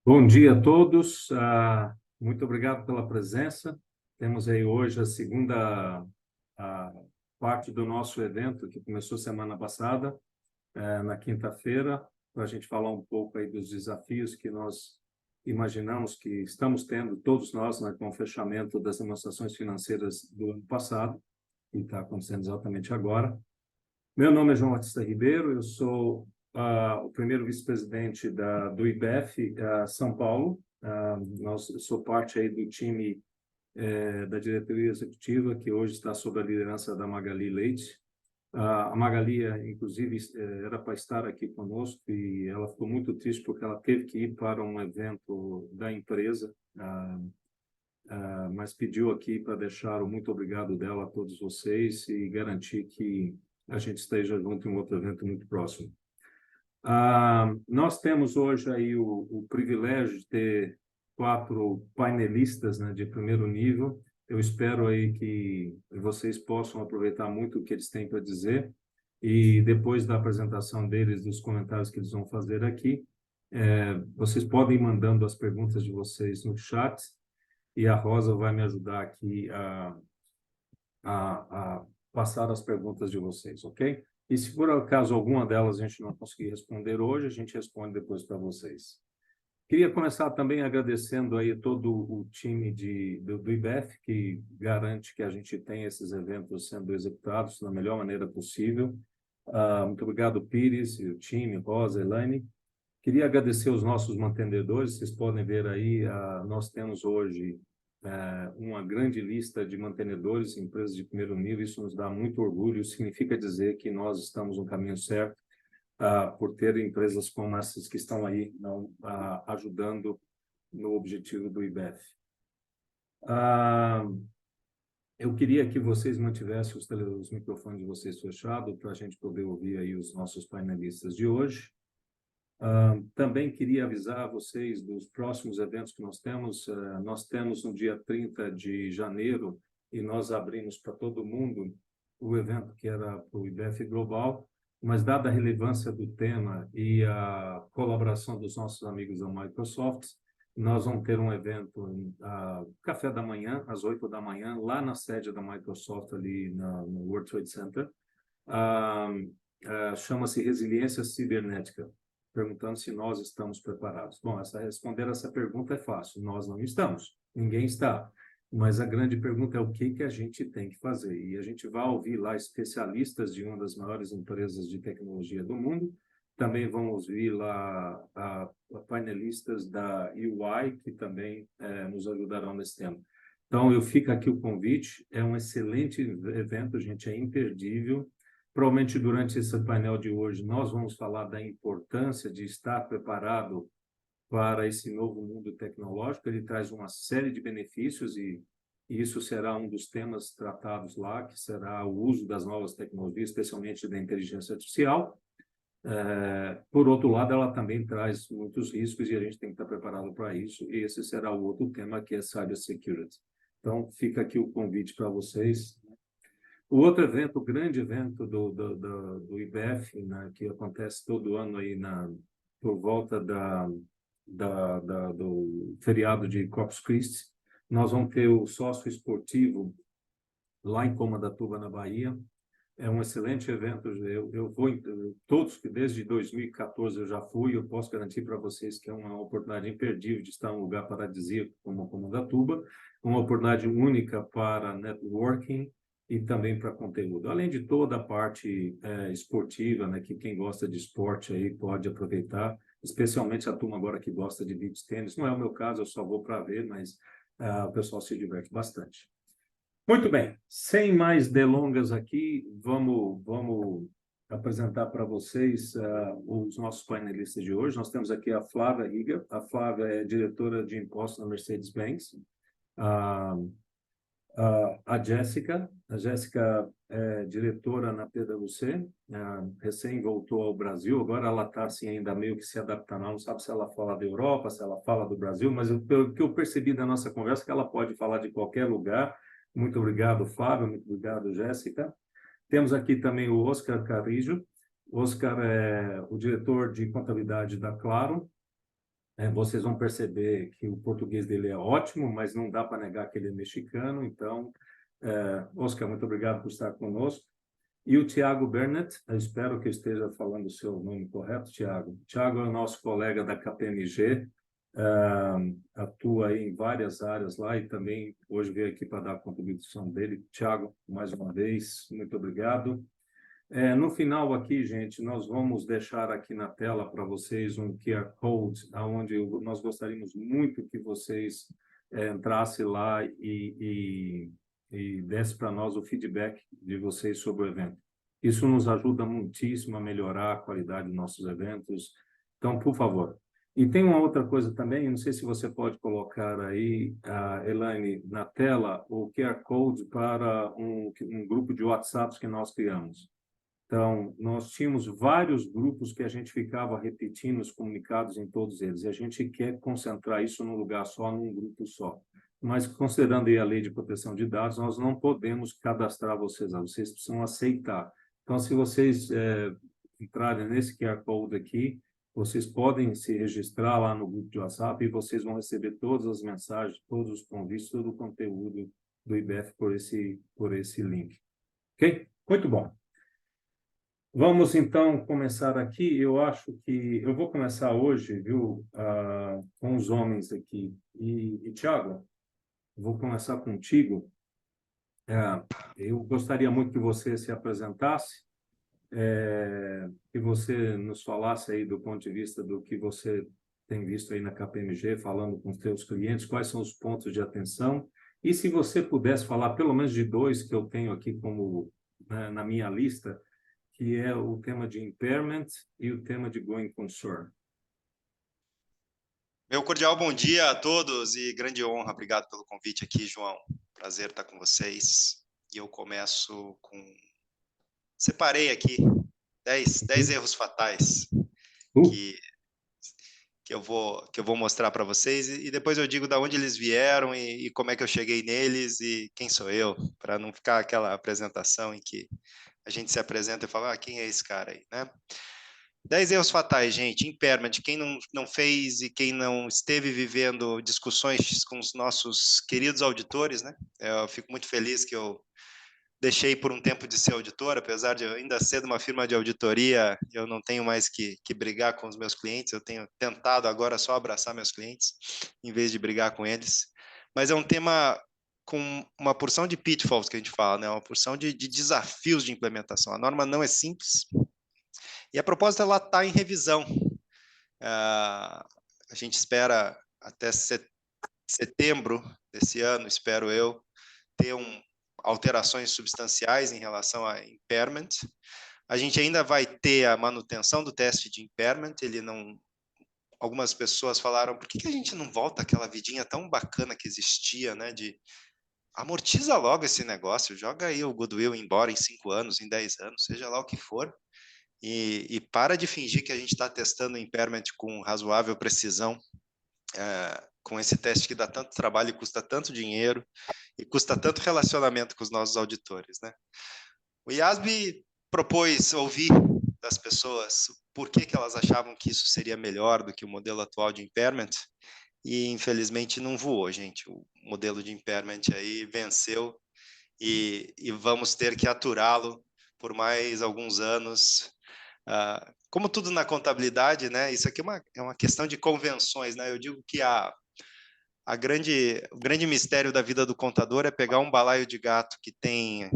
Bom dia a todos. Muito obrigado pela presença. Temos aí hoje a segunda parte do nosso evento, que começou semana passada, na quinta-feira, para a gente falar um pouco aí dos desafios que nós imaginamos que estamos tendo, todos nós, né, com o fechamento das demonstrações financeiras do ano passado, que está acontecendo exatamente agora. Meu nome é João Batista Ribeiro, eu sou o primeiro vice-presidente do IBEF São Paulo. Eu sou parte aí do time da diretoria executiva, que hoje está sob a liderança da Magali Leite. A Magali, inclusive, era para estar aqui conosco e ela ficou muito triste porque ela teve que ir para um evento da empresa, mas pediu aqui para deixar o muito obrigado dela a todos vocês e garantir que a gente esteja junto em um outro evento muito próximo. Nós temos hoje aí o privilégio de ter 4 painelistas, né, de primeiro nível. Eu espero aí que vocês possam aproveitar muito o que eles têm para dizer e depois da apresentação deles, dos comentários que eles vão fazer aqui, vocês podem ir mandando as perguntas de vocês no chat e a Rosa vai me ajudar aqui a passar as perguntas de vocês, ok? E se por acaso alguma delas a gente não conseguir responder hoje, a gente responde depois para vocês. Queria começar também agradecendo aí todo o time do IBEF, que garante que a gente tenha esses eventos sendo executados da melhor maneira possível. Muito obrigado, Pires, e o time, Rosa, Elaine. Queria agradecer os nossos mantenedores. Vocês podem ver aí, nós temos hoje uma grande lista de mantenedores, empresas de primeiro nível. Isso nos dá muito orgulho, significa dizer que nós estamos no caminho certo, por ter empresas como essas que estão aí ajudando no objetivo do IBEF. Eu queria que vocês mantivessem os microfones de vocês fechados para a gente poder ouvir aí os nossos painelistas de hoje. Também queria avisar vocês dos próximos eventos que nós temos. Nós temos no dia 30 de janeiro, e nós abrimos para todo mundo o evento que era para o IBEF Global, mas dada a relevância do tema e a colaboração dos nossos amigos da Microsoft, nós vamos ter um evento, café da manhã, às 8 da manhã, lá na sede da Microsoft, ali no World Trade Center. Chama-se Resiliência Cibernética, perguntando se nós estamos preparados. Bom, responder essa pergunta é fácil. Nós não estamos. Ninguém está. Mas a grande pergunta é o que a gente tem que fazer. E a gente vai ouvir lá especialistas de uma das maiores empresas de tecnologia do mundo. Também vamos ouvir lá painelistas da UI, que também nos ajudarão nesse tema. Então, fico aqui o convite. É um excelente evento, gente, é imperdível. Provavelmente, durante esse painel de hoje, nós vamos falar da importância de estar preparado para esse novo mundo tecnológico. Ele traz uma série de benefícios e isso será um dos temas tratados lá, que será o uso das novas tecnologias, especialmente da inteligência artificial. Por outro lado, ela também traz muitos riscos e a gente tem que estar preparado para isso. E esse será o outro tema, que é Cybersecurity. Então, fica aqui o convite para vocês. O outro evento, o grande evento do IBEF, né, que acontece todo ano aí por volta do feriado de Corpus Christi, nós vamos ter o sócio esportivo lá em Comandatuba, na Bahia. É um excelente evento. Eu vou todos que desde 2014 eu já fui. Eu posso garantir para vocês que é uma oportunidade imperdível de estar em um lugar paradisíaco como Comandatuba, uma oportunidade única para networking e também para conteúdo, além de toda a parte esportiva, né, que quem gosta de esporte aí pode aproveitar, especialmente a turma agora que gosta de beach tennis. Não é o meu caso, eu só vou para ver, mas o pessoal se diverte bastante. Muito bem, sem mais delongas aqui, vamos apresentar para vocês os nossos painelistas de hoje. Nós temos aqui a Flávia Riga. A Flávia é diretora de impostos na Mercedes-Benz. A Jéssica é diretora na PwC, recém voltou ao Brasil, agora ela está assim, ainda meio que se adaptando, não sabe se ela fala da Europa, se ela fala do Brasil, mas pelo que eu percebi da nossa conversa, que ela pode falar de qualquer lugar. Muito obrigado, Fábio, muito obrigado, Jéssica. Temos aqui também o Oscar Carrijo. O Oscar é o diretor de contabilidade da Claro. Vocês vão perceber que o português dele é ótimo, mas não dá para negar que ele é mexicano. Então, Oscar, muito obrigado por estar conosco. E o Tiago Burnett, eu espero que eu esteja falando o seu nome correto, Tiago. Tiago é o nosso colega da KPMG, atua aí em várias áreas lá e também hoje veio aqui para dar a contribuição dele. Tiago, mais uma vez, muito obrigado. No final aqui, gente, nós vamos deixar aqui na tela para vocês um QR Code, onde nós gostaríamos muito que vocês entrassem lá e desse para nós o feedback de vocês sobre o evento. Isso nos ajuda muitíssimo a melhorar a qualidade dos nossos eventos. Então, por favor. E tem uma outra coisa também, não sei se você pode colocar aí, Elaine, na tela, o QR Code para um grupo de WhatsApps que nós criamos. Então, nós tínhamos vários grupos que a gente ficava repetindo os comunicados em todos eles, e a gente quer concentrar isso num lugar só, num grupo só. Mas, considerando aí a lei de proteção de dados, nós não podemos cadastrar vocês, vocês precisam aceitar. Então, se vocês entrarem nesse QR Code aqui, vocês podem se registrar lá no grupo de WhatsApp e vocês vão receber todas as mensagens, todos os convites, todo o conteúdo do IBEF por esse link. Ok? Muito bom. Vamos, então, começar aqui. Eu acho que eu vou começar hoje, viu, com os homens aqui. E Tiago, vou começar contigo. Eu gostaria muito que você se apresentasse, que você nos falasse aí do ponto de vista do que você tem visto aí na KPMG, falando com os seus clientes, quais são os pontos de atenção. E se você pudesse falar pelo menos de dois que eu tenho aqui como na minha lista, que é o tema de impairment e o tema de going concern. Meu cordial bom dia a todos e grande honra. Obrigado pelo convite aqui, João. Prazer estar com vocês. E eu começo com... Separei aqui 10 erros fatais que eu vou mostrar para vocês e depois eu digo de onde eles vieram e como é que eu cheguei neles e quem sou eu, para não ficar aquela apresentação em que a gente se apresenta e fala, quem é esse cara aí, né? 10 erros fatais, gente. Impairment. Quem não fez e quem não esteve vivendo discussões com os nossos queridos auditores, né? Eu fico muito feliz que eu deixei por um tempo de ser auditor, apesar de eu ainda ser de uma firma de auditoria, eu não tenho mais que brigar com os meus clientes, eu tenho tentado agora só abraçar meus clientes, em vez de brigar com eles. Mas é um tema com uma porção de pitfalls que a gente fala, né? Uma porção de desafios de implementação. A norma não é simples, e a proposta ela está em revisão. A gente espera até setembro desse ano, espero eu, ter alterações substanciais em relação a impairment. A gente ainda vai ter a manutenção do teste de impairment. Ele não... Algumas pessoas falaram, por que a gente não volta àquela vidinha tão bacana que existia, né? De amortiza logo esse negócio, joga aí o goodwill embora em 5 anos, em 10 anos, seja lá o que for. E para de fingir que a gente está testando o impairment com razoável precisão, com esse teste que dá tanto trabalho e custa tanto dinheiro e custa tanto relacionamento com os nossos auditores, né? O IASB propôs ouvir das pessoas por que elas achavam que isso seria melhor do que o modelo atual de impairment e, infelizmente, não voou, gente. O modelo de impairment aí venceu e vamos ter que aturá-lo por mais alguns anos. Como tudo na contabilidade, né? Isso aqui é uma questão de convenções, né? Eu digo que o grande mistério da vida do contador é pegar um balaio de gato que tem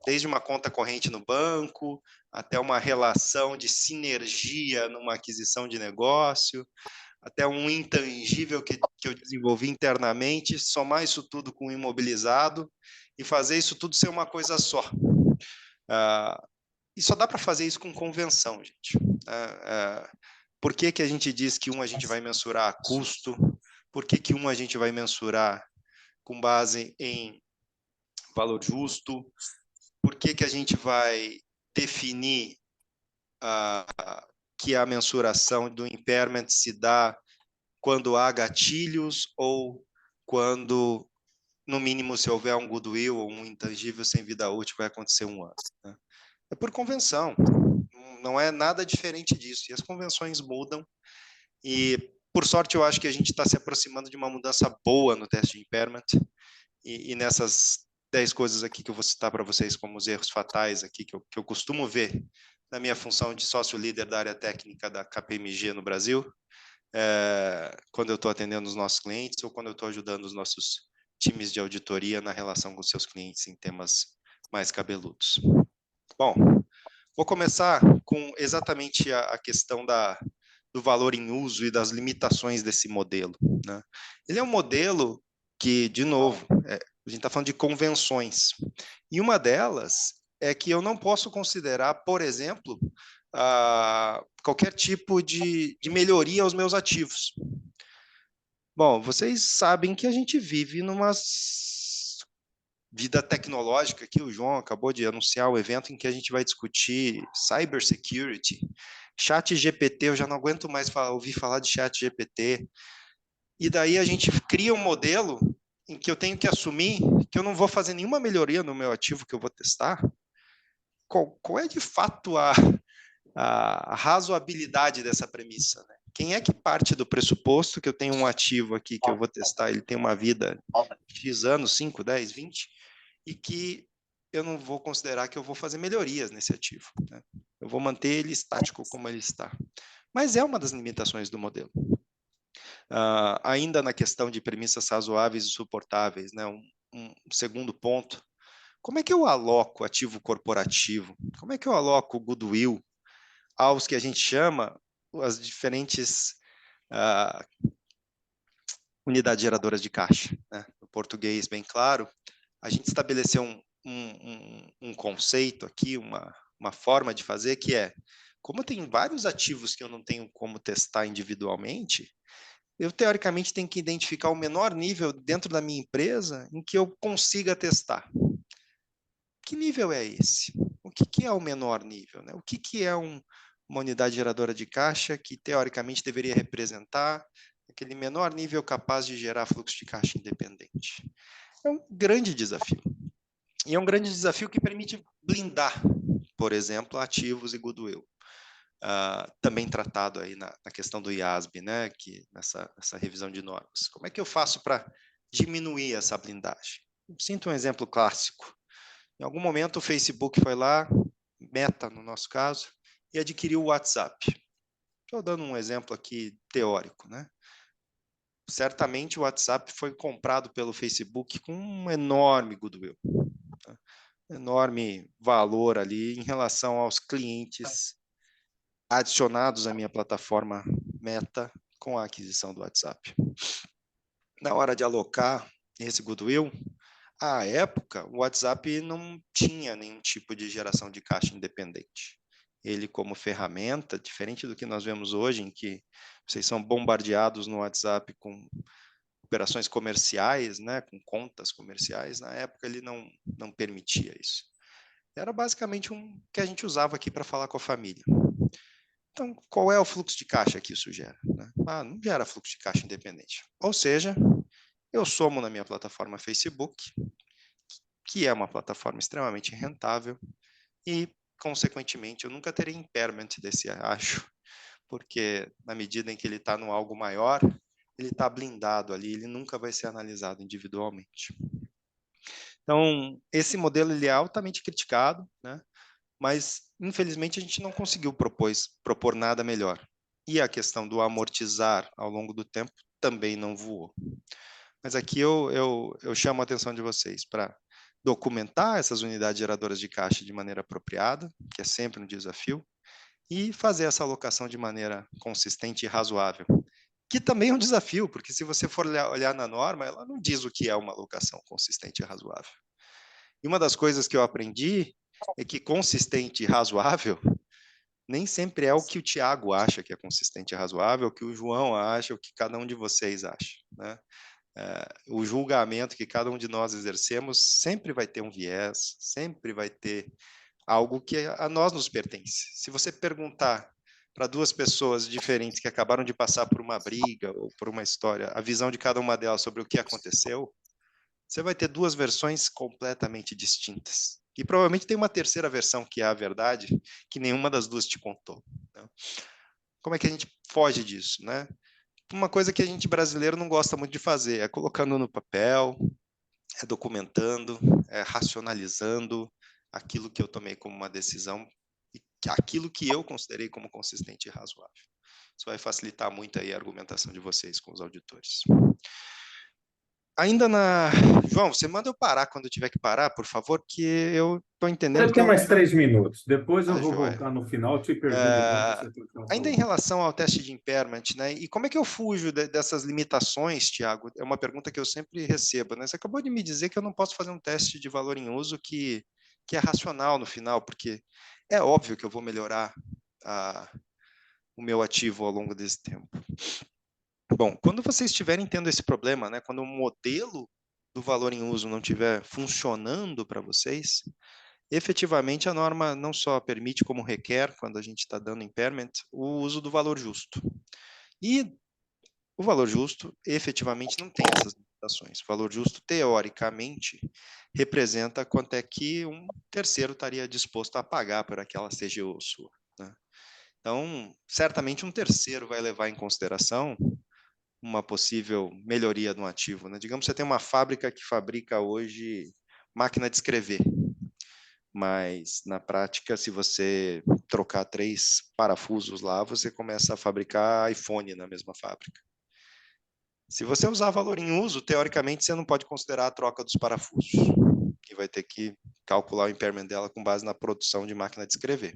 desde uma conta corrente no banco até uma relação de sinergia numa aquisição de negócio, até um intangível que eu desenvolvi internamente, somar isso tudo com o imobilizado e fazer isso tudo ser uma coisa só. E só dá para fazer isso com convenção, gente. Por que a gente diz que a gente vai mensurar a custo? Por que a gente vai mensurar com base em valor justo? Por que a gente vai definir que a mensuração do impairment se dá quando há gatilhos ou quando, no mínimo, se houver um goodwill ou um intangível sem vida útil, vai acontecer 1 ano, né? É por convenção, não é nada diferente disso. E as convenções mudam e por sorte, eu acho que a gente está se aproximando de uma mudança boa no teste de impairment, e nessas 10 coisas aqui que eu vou citar para vocês como os erros fatais aqui que eu costumo ver na minha função de sócio-líder da área técnica da KPMG no Brasil, quando eu estou atendendo os nossos clientes ou quando eu estou ajudando os nossos times de auditoria na relação com seus clientes em temas mais cabeludos. Bom, vou começar com exatamente a questão do valor em uso e das limitações desse modelo, né? Ele é um modelo que, de novo, a gente está falando de convenções. E uma delas é que eu não posso considerar, por exemplo, qualquer tipo de melhoria aos meus ativos. Bom, vocês sabem que a gente vive numa vida tecnológica, que o João acabou de anunciar o evento em que a gente vai discutir cybersecurity, chat GPT, eu já não aguento mais ouvir falar de chat GPT, e daí a gente cria um modelo em que eu tenho que assumir que eu não vou fazer nenhuma melhoria no meu ativo que eu vou testar. Qual é de fato a razoabilidade dessa premissa, né? Quem é que parte do pressuposto que eu tenho um ativo aqui que eu vou testar, ele tem uma vida X anos, 5, 10, 20, e que eu não vou considerar que eu vou fazer melhorias nesse ativo, né? Eu vou manter ele estático como ele está. Mas é uma das limitações do modelo. Ainda na questão de premissas razoáveis e suportáveis, né? Um segundo ponto, como é que eu aloco ativo corporativo? Como é que eu aloco goodwill aos que a gente chama as diferentes unidades geradoras de caixa, né? No português, bem claro, a gente estabeleceu um conceito aqui, uma forma de fazer, que é, como tem vários ativos que eu não tenho como testar individualmente, eu, teoricamente, tenho que identificar o menor nível dentro da minha empresa em que eu consiga testar. Que nível é esse? O que é o menor nível, né? O que é uma unidade geradora de caixa que, teoricamente, deveria representar aquele menor nível capaz de gerar fluxo de caixa independente? É um grande desafio. E é um grande desafio que permite blindar, por exemplo, ativos e goodwill. Também tratado aí na questão do IASB, né, que nessa revisão de normas. Como é que eu faço para diminuir essa blindagem? Sinto um exemplo clássico. Em algum momento o Facebook foi lá, Meta no nosso caso, e adquiriu o WhatsApp. Estou dando um exemplo aqui teórico, né? Certamente o WhatsApp foi comprado pelo Facebook com um enorme goodwill, tá? Enorme valor ali em relação aos clientes adicionados à minha plataforma Meta com a aquisição do WhatsApp. Na hora de alocar esse goodwill, à época, o WhatsApp não tinha nenhum tipo de geração de caixa independente. Ele, como ferramenta, diferente do que nós vemos hoje, em que vocês são bombardeados no WhatsApp com operações comerciais, né, com contas comerciais, na época ele não permitia isso. Era basicamente um que a gente usava aqui para falar com a família. Então, qual é o fluxo de caixa que isso gera, né? Não gera fluxo de caixa independente. Ou seja, eu somo na minha plataforma Facebook, que é uma plataforma extremamente rentável, e, consequentemente, eu nunca terei impairment desse acho, porque na medida em que ele está no algo maior, ele está blindado ali, ele nunca vai ser analisado individualmente. Então, esse modelo ele é altamente criticado, né? Mas, infelizmente, a gente não conseguiu propor nada melhor. E a questão do amortizar ao longo do tempo também não voou. Mas aqui eu chamo a atenção de vocês para documentar essas unidades geradoras de caixa de maneira apropriada, que é sempre um desafio, e fazer essa alocação de maneira consistente e razoável, que também é um desafio, porque se você for olhar na norma, ela não diz o que é uma alocação consistente e razoável. E uma das coisas que eu aprendi é que consistente e razoável nem sempre é o que o Tiago acha que é consistente e razoável, o que o João acha, o que cada um de vocês acha, né? O julgamento que cada um de nós exercemos sempre vai ter um viés, sempre vai ter algo que a nós nos pertence. Se você perguntar para duas pessoas diferentes que acabaram de passar por uma briga ou por uma história, a visão de cada uma delas sobre o que aconteceu, você vai ter duas versões completamente distintas. E provavelmente tem uma terceira versão, que é a verdade, que nenhuma das duas te contou, né? Como é que a gente foge disso, né? uma coisa que a gente brasileiro não gosta muito de fazer, é colocando no papel, é documentando, é racionalizando aquilo que eu tomei como uma decisão e aquilo que eu considerei como consistente e razoável. Isso vai facilitar muito aí a argumentação de vocês com os auditores. Ainda na... João, você manda eu parar quando eu tiver que parar, por favor, que eu estou entendendo Você que tem eu... mais 3 minutos. Depois eu Ah, vou joia. voltar no final, te pergunto de novo, você continua Ainda em falando. relação ao teste de impairment, né? E como é que eu fujo dessas limitações, Tiago? É uma pergunta que eu sempre recebo, né? Você acabou de me dizer que eu não posso fazer um teste de valor em uso que é racional no final, porque é óbvio que eu vou melhorar o meu ativo ao longo desse tempo. Bom, quando vocês estiverem tendo esse problema, né? Quando o modelo do valor em uso não estiver funcionando para vocês, efetivamente a norma não só permite, como requer, quando a gente está dando impairment, o uso do valor justo. E o valor justo, efetivamente, não tem essas limitações. O valor justo, teoricamente, representa quanto é que um terceiro estaria disposto a pagar por aquela CGU sua, né? Então, certamente um terceiro vai levar em consideração uma possível melhoria no ativo, né? Digamos que você tem uma fábrica que fabrica hoje máquina de escrever, mas na prática, se você trocar 3 parafusos lá, você começa a fabricar iPhone na mesma fábrica. Se você usar valor em uso, teoricamente você não pode considerar a troca dos parafusos, que vai ter que calcular o impairment dela com base na produção de máquina de escrever.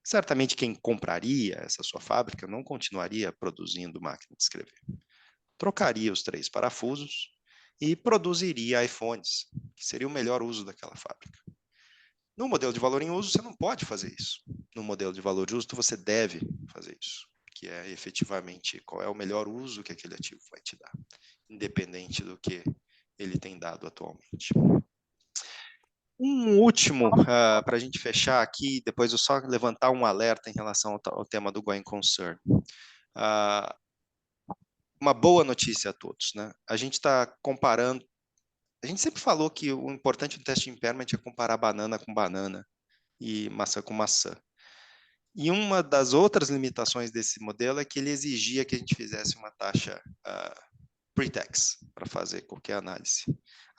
Certamente quem compraria essa sua fábrica não continuaria produzindo máquina de escrever. Trocaria os 3 parafusos e produziria iPhones, que seria o melhor uso daquela fábrica. No modelo de valor em uso, você não pode fazer isso. No modelo de valor justo, você deve fazer isso, que é efetivamente qual é o melhor uso que aquele ativo vai te dar, independente do que ele tem dado atualmente. Um último, para a gente fechar aqui, depois eu só levantar um alerta em relação ao tema do going concern. Uma boa notícia a todos, né? A gente está comparando, a gente sempre falou que o importante do teste de impairment é comparar banana com banana e maçã com maçã. E uma das outras limitações desse modelo é que ele exigia que a gente fizesse uma taxa pre-tax para fazer qualquer análise.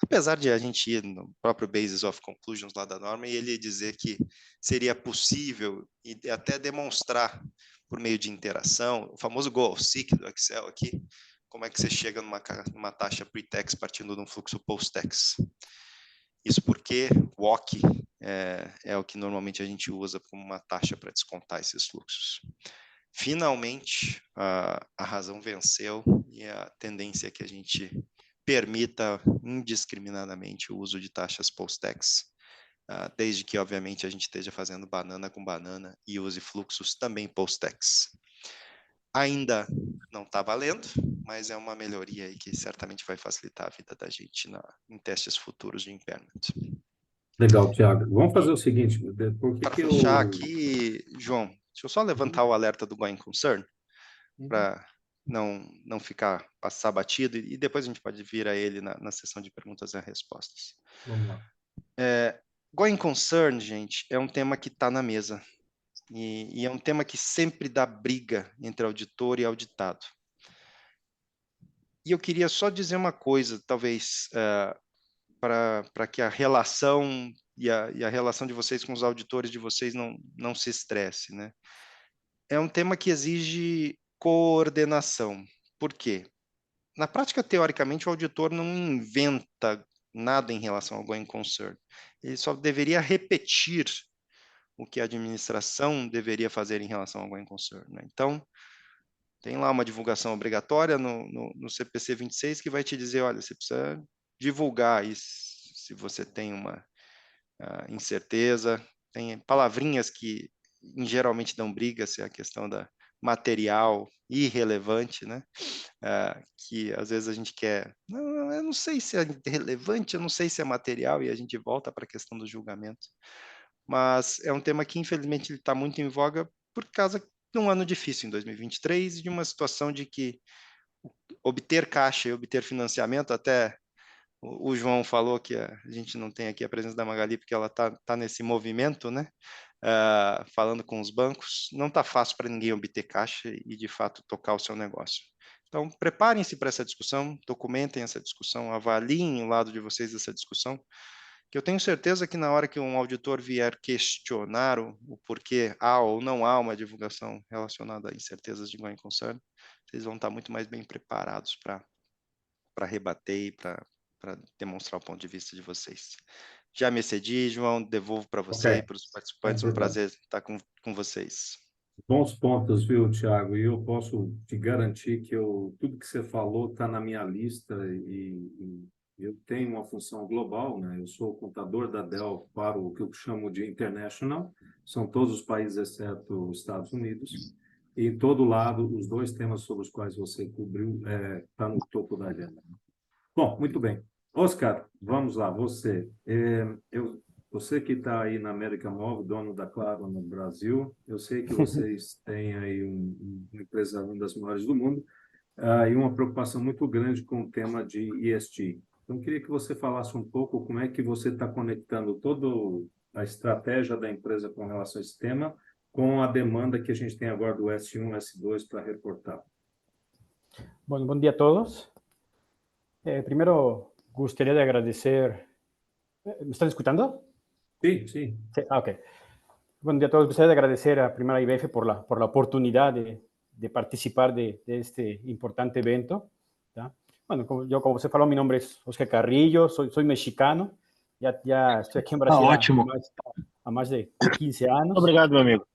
Apesar de a gente ir no próprio Basis of Conclusions lá da norma e ele dizer que seria possível e até demonstrar por meio de interação, o famoso goal-seek do Excel aqui, como é que você chega numa taxa pre-tax partindo de um fluxo post-tax. Isso porque o WOC é o que normalmente a gente usa como uma taxa para descontar esses fluxos. Finalmente, a razão venceu e a tendência é que a gente permita indiscriminadamente o uso de taxas post-tax, desde que, obviamente, a gente esteja fazendo banana com banana e use fluxos também post-tax. Ainda não está valendo, mas é uma melhoria aí que certamente vai facilitar a vida da gente em testes futuros de impairment. Legal, Thiago. Vamos fazer o seguinte, por que Para que fechar eu... aqui, João, deixa eu só levantar o alerta do going concern, para não passar batido, e depois a gente pode vir a ele na sessão de perguntas e respostas. Vamos lá. Going concern, gente, é um tema que está na mesa, e é um tema que sempre dá briga entre auditor e auditado. E eu queria só dizer uma coisa, talvez, para que a relação e a relação de vocês com os auditores de vocês não se estresse, né? É um tema que exige coordenação. Por quê? Na prática, teoricamente, o auditor não inventa nada em relação ao going concern. Ele só deveria repetir o que a administração deveria fazer em relação ao going concern, né? Então, tem lá uma divulgação obrigatória no CPC 26 que vai te dizer, olha, você precisa divulgar isso se você tem uma incerteza. Tem palavrinhas que geralmente dão briga, se é a questão da material irrelevante, né? Que às vezes a gente quer, não, eu não sei se é relevante, eu não sei se é material, e a gente volta para a questão do julgamento. Mas é um tema que, infelizmente, está muito em voga por causa de um ano difícil, em 2023, e de uma situação de que obter caixa e obter financiamento, até o João falou que a gente não tem aqui a presença da Magali porque ela tá nesse movimento, né? Falando com os bancos, não está fácil para ninguém obter caixa e, de fato, tocar o seu negócio. Então, preparem-se para essa discussão, documentem essa discussão, avaliem o lado de vocês dessa discussão, que eu tenho certeza que na hora que um auditor vier questionar o porquê há ou não há uma divulgação relacionada a incertezas de going concern, vocês vão estar muito mais bem preparados para rebater e para demonstrar o ponto de vista de vocês. Já me excedi, João, devolvo para você e para os participantes, um prazer estar com vocês. Bons pontos, viu, Thiago? E eu posso te garantir que tudo que você falou está na minha lista e eu tenho uma função global, né? Eu sou contador da Dell para o que eu chamo de international, são todos os países exceto os Estados Unidos. E em todo lado, os dois temas sobre os quais você cobriu tá no topo da agenda. Bom, muito bem. Oscar, vamos lá, você. Você que está aí na América Móvel, dono da Claro no Brasil, eu sei que vocês têm aí uma empresa, uma das maiores do mundo, e uma preocupação muito grande com o tema de ESG. Então, queria que você falasse um pouco como é que você está conectando toda a estratégia da empresa com relação a esse tema com a demanda que a gente tem agora do S1, S2 para reportar. Bueno, buen día a todos. Primero, gustaría de agradecer. ¿Me están escuchando? Sí, sí. Sí, ok. Buen día a todos. Gustaría de agradecer a Primera IBF por la oportunidad de participar de este importante evento. ¿Ya? Bueno, como você falou, mi nombre es Oscar Carrillo, soy mexicano. Ya estoy aquí en Brasil há mais de 15 anos. Obrigado, meu amigo.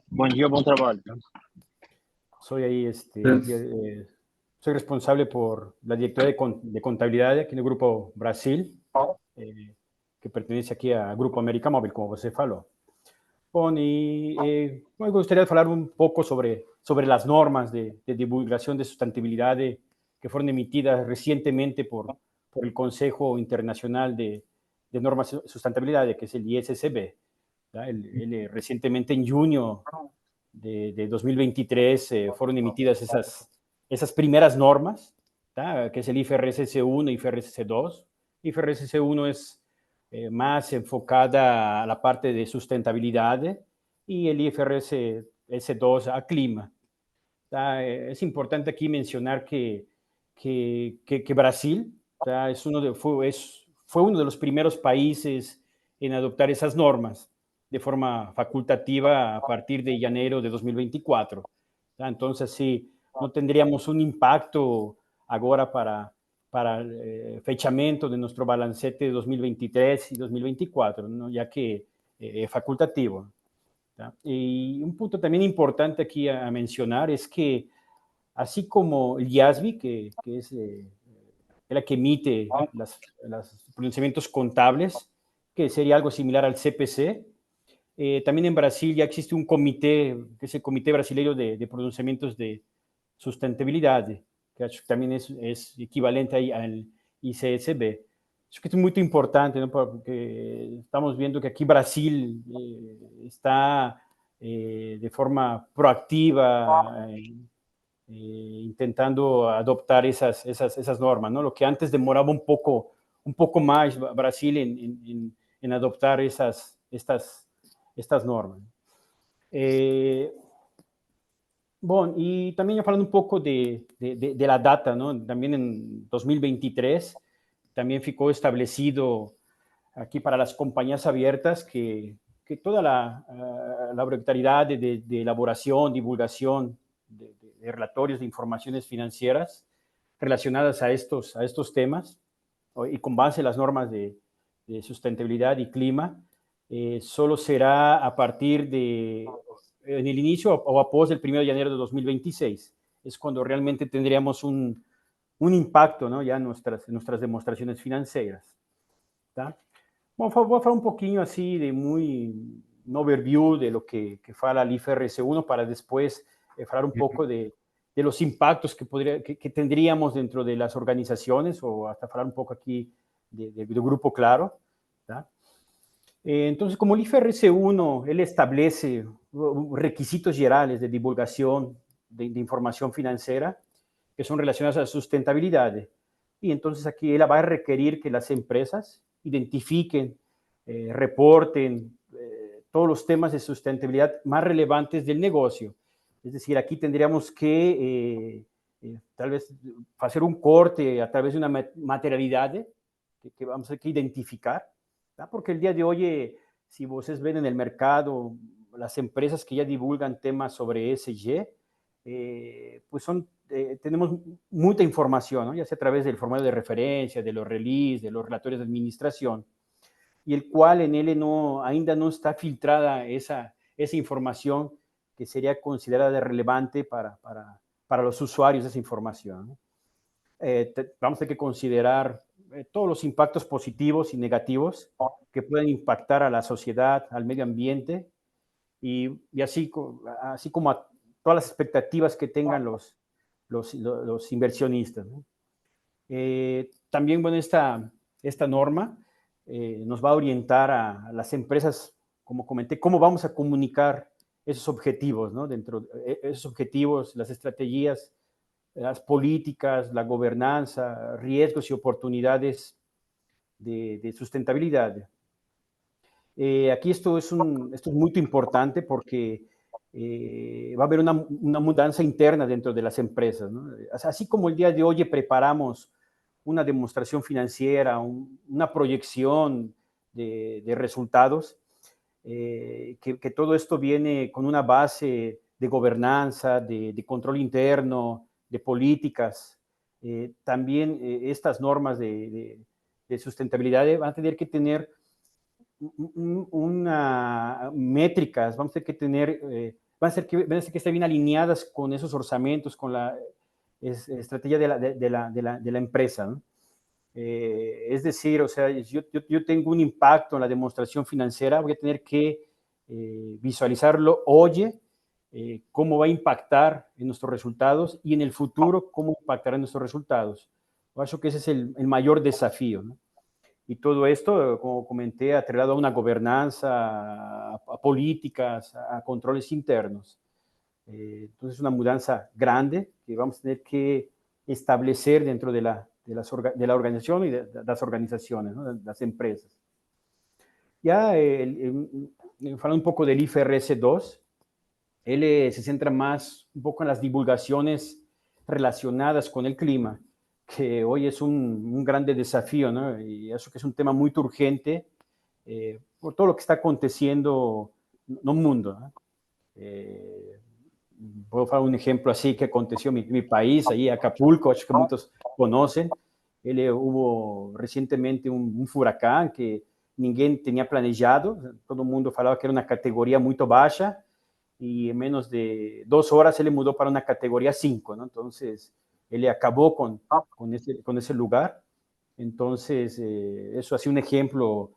Bom dia, bom trabalho. Soy ahí, soy responsable por la directoría de contabilidad aquí en el Grupo Brasil, que pertenece aquí al Grupo América Móvil, como você falou. Bom, me gustaría hablar un poco sobre las normas de divulgación de sustentabilidad que fueron emitidas recientemente por el Consejo Internacional de Normas de Sustentabilidad, que es el ISSB. Recientemente, en junio de 2023, fueron emitidas esas primeras normas, ¿tá? Que es el IFRS 1 y IFRS 2. IFRS 1 es más enfocada a la parte de sustentabilidad y el IFRS S2 a clima. ¿Tá? Es importante aquí mencionar que Brasil, ¿tá? fue uno de los primeros países en adoptar esas normas de forma facultativa a partir de enero de 2024. ¿Tá? Entonces, sí, no tendríamos un impacto ahora para el fechamento de nuestro balancete de 2023 y 2024, ¿no? Ya que es facultativo. ¿Tá? Y un punto también importante aquí a mencionar es que, así como el IASB, que es la que emite los pronunciamientos contables, que sería algo similar al CPC, también en Brasil ya existe un comité, que es el Comité Brasileño de Pronunciamientos de Sustentabilidad, que acho que también es equivalente al ICSB. Acho que es muy importante, ¿no? Porque estamos viendo que aquí Brasil está de forma proactiva intentando adoptar esas normas, ¿no? Lo que antes demoraba un poco más Brasil en adoptar estas normas. Bueno, y también hablando un poco de la data, ¿no? También en 2023 también ficó establecido aquí para las compañías abiertas que toda la obligatoriedad de elaboración, divulgación de relatorios de informaciones financieras relacionadas a estos temas y con base en las normas de sustentabilidad y clima, solo será a partir en el inicio o após el 1 de enero de 2026. Es cuando realmente tendríamos un impacto, ¿no? Ya en nuestras demostraciones financieras. ¿Tá? Bom, vou falar um pouquinho assim de um overview de lo que fala el IFRS 1 para después falar un poco de los impactos que tendríamos dentro de las organizaciones o hasta hablar un poco aquí de Grupo Claro. ¿Tá? Entonces, como el IFRS 1, él establece requisitos generales de divulgación de información financiera que son relacionados a la sustentabilidad. Y entonces aquí él va a requerir que las empresas identifiquen, reporten todos los temas de sustentabilidad más relevantes del negocio. Es decir, aquí tendríamos que tal vez hacer un corte a través de una materialidad que vamos a tener que identificar, ¿tá? Porque el día de hoy, si ustedes ven en el mercado, las empresas que ya divulgan temas sobre ESG, pues tenemos mucha información, ¿no? Ya sea a través del formulario de referencia, de los releases, de los relatorios de administración, y el cual en él ainda no está filtrada esa información que sería considerada relevante para los usuarios de esa información, ¿no? Vamos a tener que considerar todos los impactos positivos y negativos que pueden impactar a la sociedad, al medio ambiente, y así como a todas las expectativas que tengan los inversionistas, ¿no? También, bueno, esta norma nos va a orientar a las empresas, como comenté, cómo vamos a comunicar esos objetivos, ¿no? Dentro de esos objetivos, las estrategias, las políticas, la gobernanza, riesgos y oportunidades de sustentabilidad. Aquí esto es muy importante porque va a haber una mudanza interna dentro de las empresas, ¿no? Así como el día de hoy preparamos una demostración financiera, una proyección de resultados, que todo esto viene con una base de gobernanza, de control interno, de políticas. También estas normas de sustentabilidad van a tener que tener métricas, vamos a tener que tener, van a ser que estén bien alineadas con esos orçamentos, con la estrategia de la empresa, ¿no? Es decir, o sea, yo tengo un impacto en la demostración financiera, voy a tener que visualizarlo hoy, cómo va a impactar en nuestros resultados y en el futuro cómo impactará en nuestros resultados. Yo creo que ese es el mayor desafío, ¿no? Y todo esto, como comenté, atrelado a una gobernanza, a políticas, a controles internos. Entonces, es una mudanza grande que vamos a tener que establecer dentro de la organización y de las organizaciones, ¿no? De las empresas. Ya, hablando un poco del IFRS 2, él se centra más un poco en las divulgaciones relacionadas con el clima, que hoy es un grande desafío, ¿no? Y eso que es un tema muy urgente por todo lo que está aconteciendo en el mundo, ¿no? Puedo dar un ejemplo así que aconteció en mi país, ahí Acapulco, acho que muchos conocen. Hubo recientemente un furacán que ninguém tenía planejado, todo el mundo falaba que era una categoría muy baja, y en menos de 2 horas él mudó para una categoría 5, ¿no? Entonces, él acabó con ese lugar. Entonces, eso ha sido un ejemplo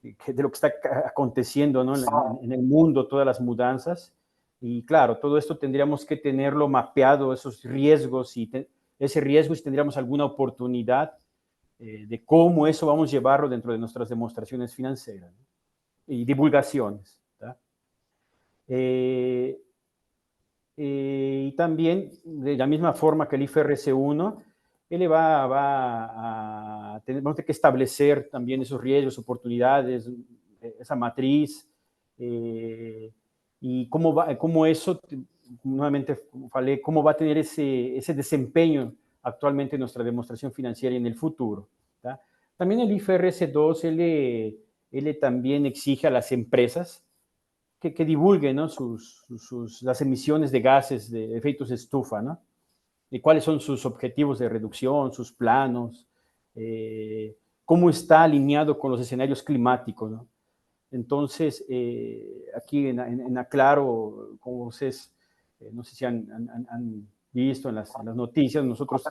de lo que está aconteciendo, ¿no? En el mundo, todas las mudanzas. Y claro, todo esto tendríamos que tenerlo mapeado, esos riesgos, y ese riesgo, si tendríamos alguna oportunidad de cómo eso vamos a llevarlo dentro de nuestras demostraciones financieras, ¿no? Y divulgaciones, ¿tá? Y también, de la misma forma que el IFRS 1, él vamos a tener que establecer también esos riesgos, oportunidades, esa matriz, y cómo eso, nuevamente falei, cómo va a tener ese desempeño actualmente en nuestra demostración financiera y en el futuro, ¿tá? También el IFRS 2, él también exige a las empresas que divulguen, ¿no? Las emisiones de gases de efectos de estufa, ¿no? Y cuáles son sus objetivos de reducción, sus planos, cómo está alineado con los escenarios climáticos, ¿no? Entonces, aquí en Aclaro, como ustedes, no sé si han visto en las noticias, nosotros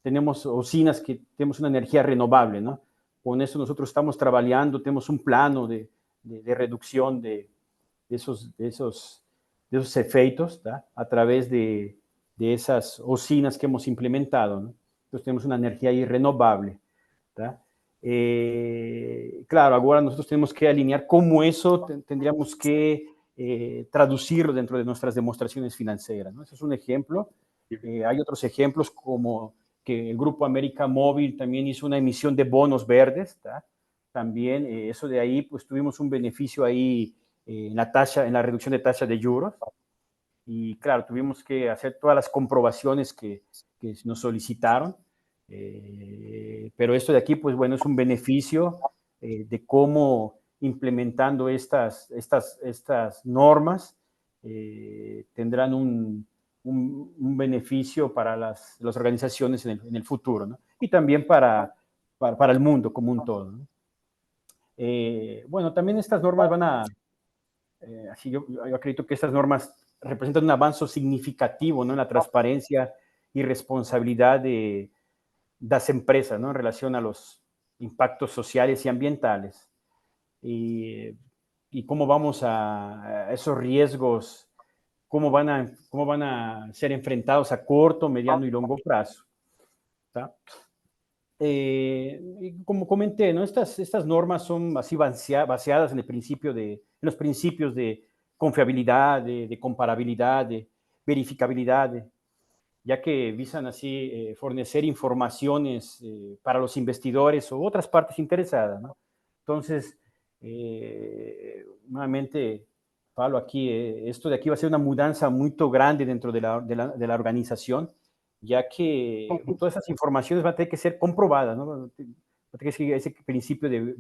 tenemos usinas que tenemos una energía renovable, ¿no? Con eso nosotros estamos trabajando, tenemos un plano de reducción de esos efectos, ¿tá? A través de esas usinas que hemos implementado, ¿no? Entonces tenemos una energía ahí renovable, ¿tá? Claro, ahora nosotros tenemos que alinear cómo eso tendríamos que traducirlo dentro de nuestras demostraciones financieras, ¿no? Ese es un ejemplo. Hay otros ejemplos como que el Grupo América Móvil también hizo una emisión de bonos verdes, ¿tá? También eso de ahí, pues tuvimos un beneficio ahí en la reducción de tasa de juros, y claro, tuvimos que hacer todas las comprobaciones que nos solicitaron, pero esto de aquí, pues bueno, es un beneficio de cómo implementando estas normas tendrán un beneficio para las organizaciones en el futuro, ¿no? Y también para el mundo como un todo, ¿no? Bueno, también estas normas van a, así yo acredito que estas normas representan un avance significativo, ¿no?, en la transparencia y responsabilidad de las empresas, ¿no?, en relación a los impactos sociales y ambientales. Y cómo vamos a esos riesgos, cómo van a ser enfrentados a corto, mediano y largo plazo. ¿Tá? Y como comenté, ¿no?, estas normas son así baseadas en los principios de confiabilidad, de comparabilidad, de verificabilidad, ya que visan así fornecer informaciones para los investidores o otras partes interesadas, ¿no? Entonces, nuevamente, Pablo, aquí, esto de aquí va a ser una mudanza muy grande dentro de la organización, ya que todas esas informaciones van a tener que ser comprobadas, ¿no? Va a tener que seguir ese principio de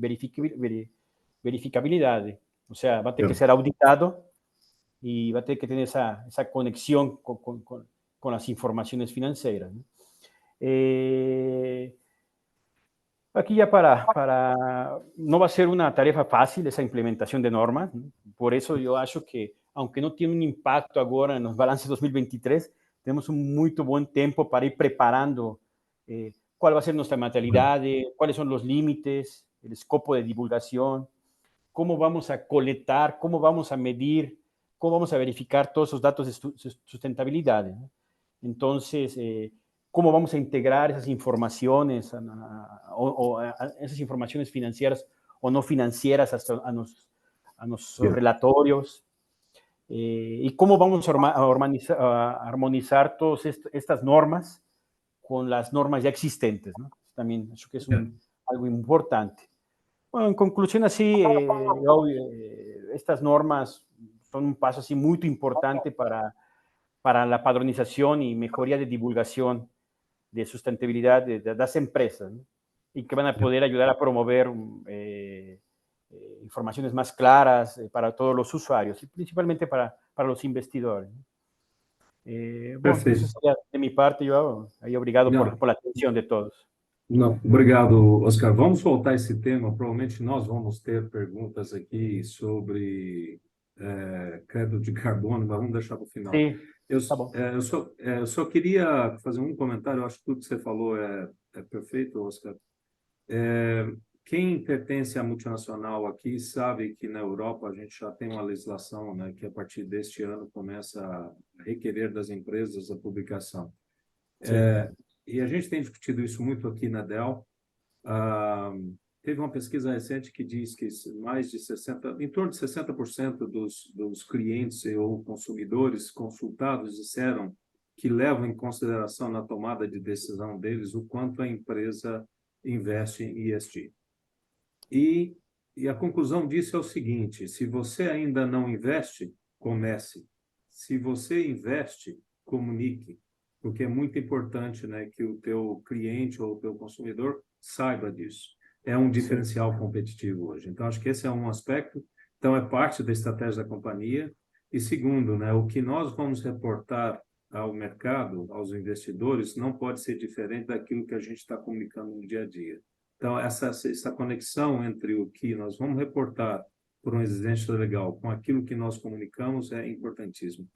verificabilidad. O sea, va a tener que ser auditado y va a tener que tener esa conexión con las informaciones financieras, ¿no? Aquí ya no va a ser una tarea fácil esa implementación de normas, ¿no? Por eso yo acho que, aunque no tiene un impacto ahora en los balances 2023, tenemos un muy buen tiempo para ir preparando cuál va a ser nuestra materialidad, cuáles son los límites, el escopo de divulgación, cómo vamos a colectar, cómo vamos a medir, cómo vamos a verificar todos esos datos de sustentabilidad, ¿no? Entonces, cómo vamos a integrar esas informaciones, esas informaciones financieras o no financieras a los relatorios, y cómo vamos a armonizar todas estas normas con las normas ya existentes, ¿no? También eso que es algo importante. Bueno, en conclusión, así, estas normas son un paso así muy importante para la padronización y mejoría de divulgación de sustentabilidad de las empresas, ¿no? Y que van a poder ayudar a promover informaciones más claras para todos los usuarios y principalmente para los investidores, ¿no? Bueno, eso Perfeito. sería de mi parte, João. Aí, obrigado Não, por la atención de todos. não, obrigado, Oscar. Vamos voltar esse tema. Provavelmente nós vamos ter perguntas aqui sobre crédito de carbono, mas vamos deixar para o final. Sí, Eu, tá bom. eu só queria fazer um comentário. Eu acho que tudo que você falou é perfeito, Oscar. Quem pertence à multinacional aqui sabe que na Europa a gente já tem uma legislação, né, que a partir deste ano começa a requerer das empresas a publicação. E a gente tem discutido isso muito aqui na Dell. Teve uma pesquisa recente que diz que em torno de 60% dos clientes ou consumidores consultados disseram que levam em consideração na tomada de decisão deles o quanto a empresa investe em ESG. E a conclusão disso é o seguinte: se você ainda não investe, comece. Se você investe, comunique, porque é muito importante, né, que o teu cliente ou o teu consumidor saiba disso. É um diferencial competitivo hoje. Então, acho que esse é um aspecto. Então, é parte da estratégia da companhia. E segundo, né, o que nós vamos reportar ao mercado, aos investidores, não pode ser diferente daquilo que a gente está comunicando no dia a dia. Então, essa conexão entre o que nós vamos reportar por uma exigência legal com aquilo que nós comunicamos é importantíssimo.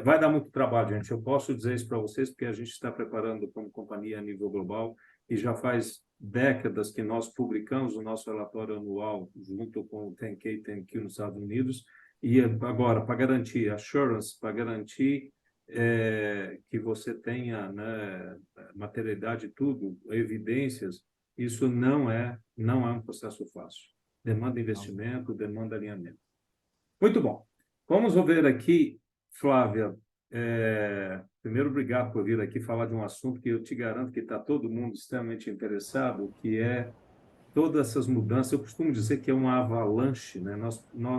Vai dar muito trabalho, gente. Eu posso dizer isso para vocês porque a gente está preparando como companhia a nível global e já faz décadas que nós publicamos o nosso relatório anual junto com o 10K e 10Q nos Estados Unidos. E agora, para garantir assurance, para garantir que você tenha, né, materialidade, tudo, evidências, isso não é um processo fácil. Demanda investimento, demanda alinhamento. Muito bom. Vamos ver aqui, Flávia. Primeiro, obrigado por vir aqui falar de um assunto que eu te garanto que está todo mundo extremamente interessado, que é todas essas mudanças. Eu costumo dizer que é uma avalanche, né?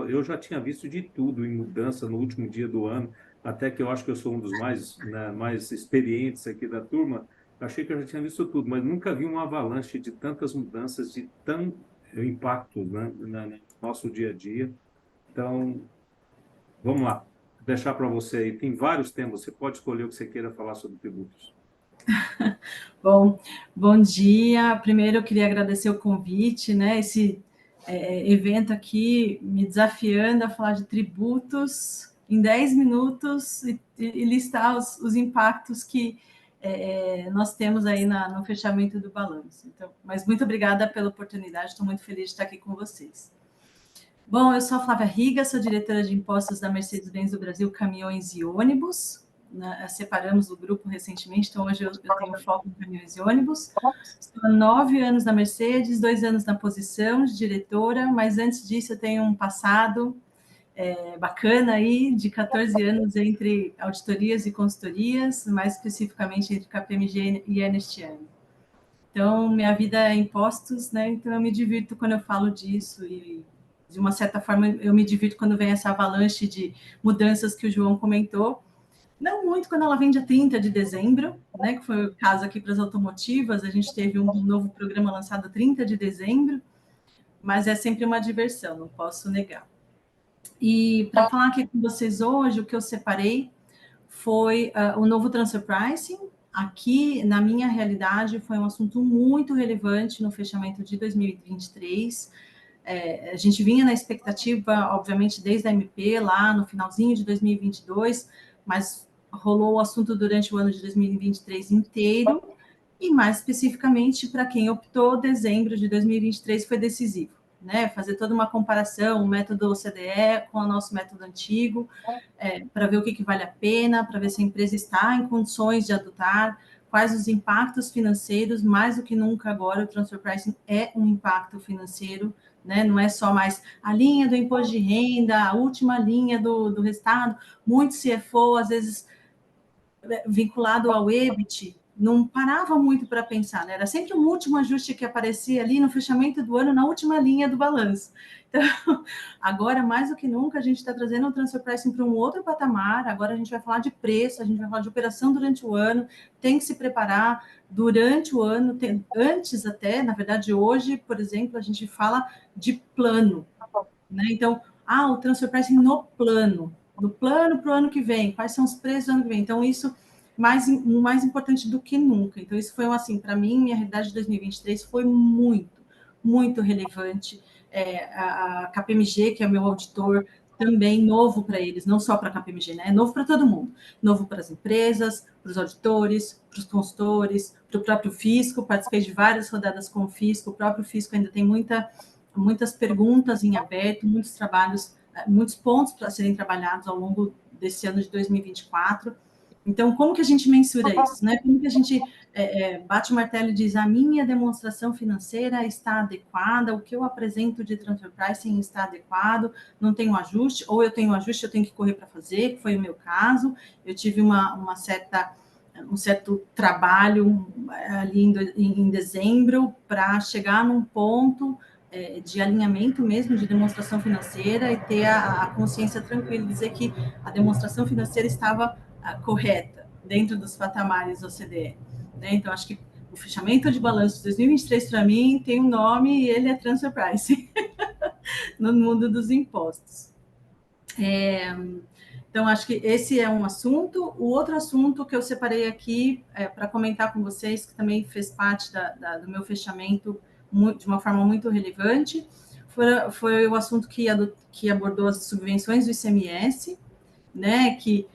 Eu já tinha visto de tudo em mudança no último dia do ano. até que eu acho que eu sou um dos mais, né, mais experientes aqui da turma, achei que eu já tinha visto tudo, mas nunca vi uma avalanche de tantas mudanças, de tão impacto, né, no nosso dia a dia. Então, vamos lá, vou deixar para você aí. Tem vários temas, você pode escolher o que você queira falar sobre tributos. Bom dia. Primeiro, eu queria agradecer o convite, né? Esse evento aqui me desafiando a falar de tributos em 10 minutos e listar os impactos que nós temos aí no fechamento do balanço. Então, mas muito obrigada pela oportunidade, estou muito feliz de estar aqui com vocês. Bom, eu sou a Flávia Riga, sou diretora de impostos da Mercedes-Benz do Brasil, Caminhões e Ônibus. Separamos o grupo recentemente, então hoje eu tenho foco em caminhões e ônibus. Estou há 9 anos na Mercedes, 2 anos na posição de diretora, mas antes disso eu tenho um passado bacana aí, de 14 anos entre auditorias e consultorias, mais especificamente entre KPMG e Ernst Young. Então, minha vida é impostos, né? Então eu me divirto quando eu falo disso e, de uma certa forma, eu me divirto quando vem essa avalanche de mudanças que o João comentou. Não muito quando ela vem dia 30 de dezembro, né, que foi o caso aqui para as automotivas, a gente teve um novo programa lançado 30 de dezembro, mas é sempre uma diversão, não posso negar. E para falar aqui com vocês hoje, o que eu separei foi o novo transfer pricing. Aqui, na minha realidade, foi um assunto muito relevante no fechamento de 2023. A gente vinha na expectativa, obviamente, desde a MP, lá no finalzinho de 2022, mas rolou o assunto durante o ano de 2023 inteiro, e mais especificamente, para quem optou, dezembro de 2023 foi decisivo, né? Fazer toda uma comparação, o método OCDE com o nosso método antigo, para ver o que vale a pena, para ver se a empresa está em condições de adotar, quais os impactos financeiros, mais do que nunca agora o transfer pricing é um impacto financeiro, né? Não é só mais a linha do imposto de renda, a última linha do restado, muito CFO, às vezes vinculado ao EBIT, não parava muito para pensar, né? Era sempre um último ajuste que aparecia ali no fechamento do ano, na última linha do balanço. Então, agora, mais do que nunca, a gente está trazendo o transfer pricing para um outro patamar. Agora a gente vai falar de preço, a gente vai falar de operação durante o ano, tem que se preparar durante o ano, antes até, na verdade, hoje, por exemplo, a gente fala de plano, né? Então, o transfer pricing no plano para o ano que vem, quais são os preços do ano que vem. Então, isso mais importante do que nunca. Então, isso foi, assim, para mim, minha realidade de 2023 foi muito, muito relevante. A KPMG, que é meu auditor, também novo para eles, não só para a KPMG, né? É novo para todo mundo. Novo para as empresas, para os auditores, para os consultores, para o próprio fisco. Participei de várias rodadas com o fisco. O próprio fisco ainda tem muitas perguntas em aberto, muitos trabalhos, muitos pontos para serem trabalhados ao longo desse ano de 2024. Então, como que a gente mensura isso, né? Como que a gente bate o martelo e diz a minha demonstração financeira está adequada, o que eu apresento de transfer pricing está adequado, não tem um ajuste, ou eu tenho um ajuste, eu tenho que correr para fazer, que foi o meu caso. Eu tive um certo trabalho ali em dezembro para chegar num ponto de alinhamento mesmo, de demonstração financeira e ter a consciência tranquila, dizer que a demonstração financeira estava correta, dentro dos patamares OCDE. Né? Então, acho que o fechamento de balanço de 2023, para mim, tem um nome e ele é transfer pricing no mundo dos impostos. Então, acho que esse é um assunto. O outro assunto que eu separei aqui para comentar com vocês, que também fez parte do meu fechamento de uma forma muito relevante, foi o assunto que abordou as subvenções do ICMS, né, que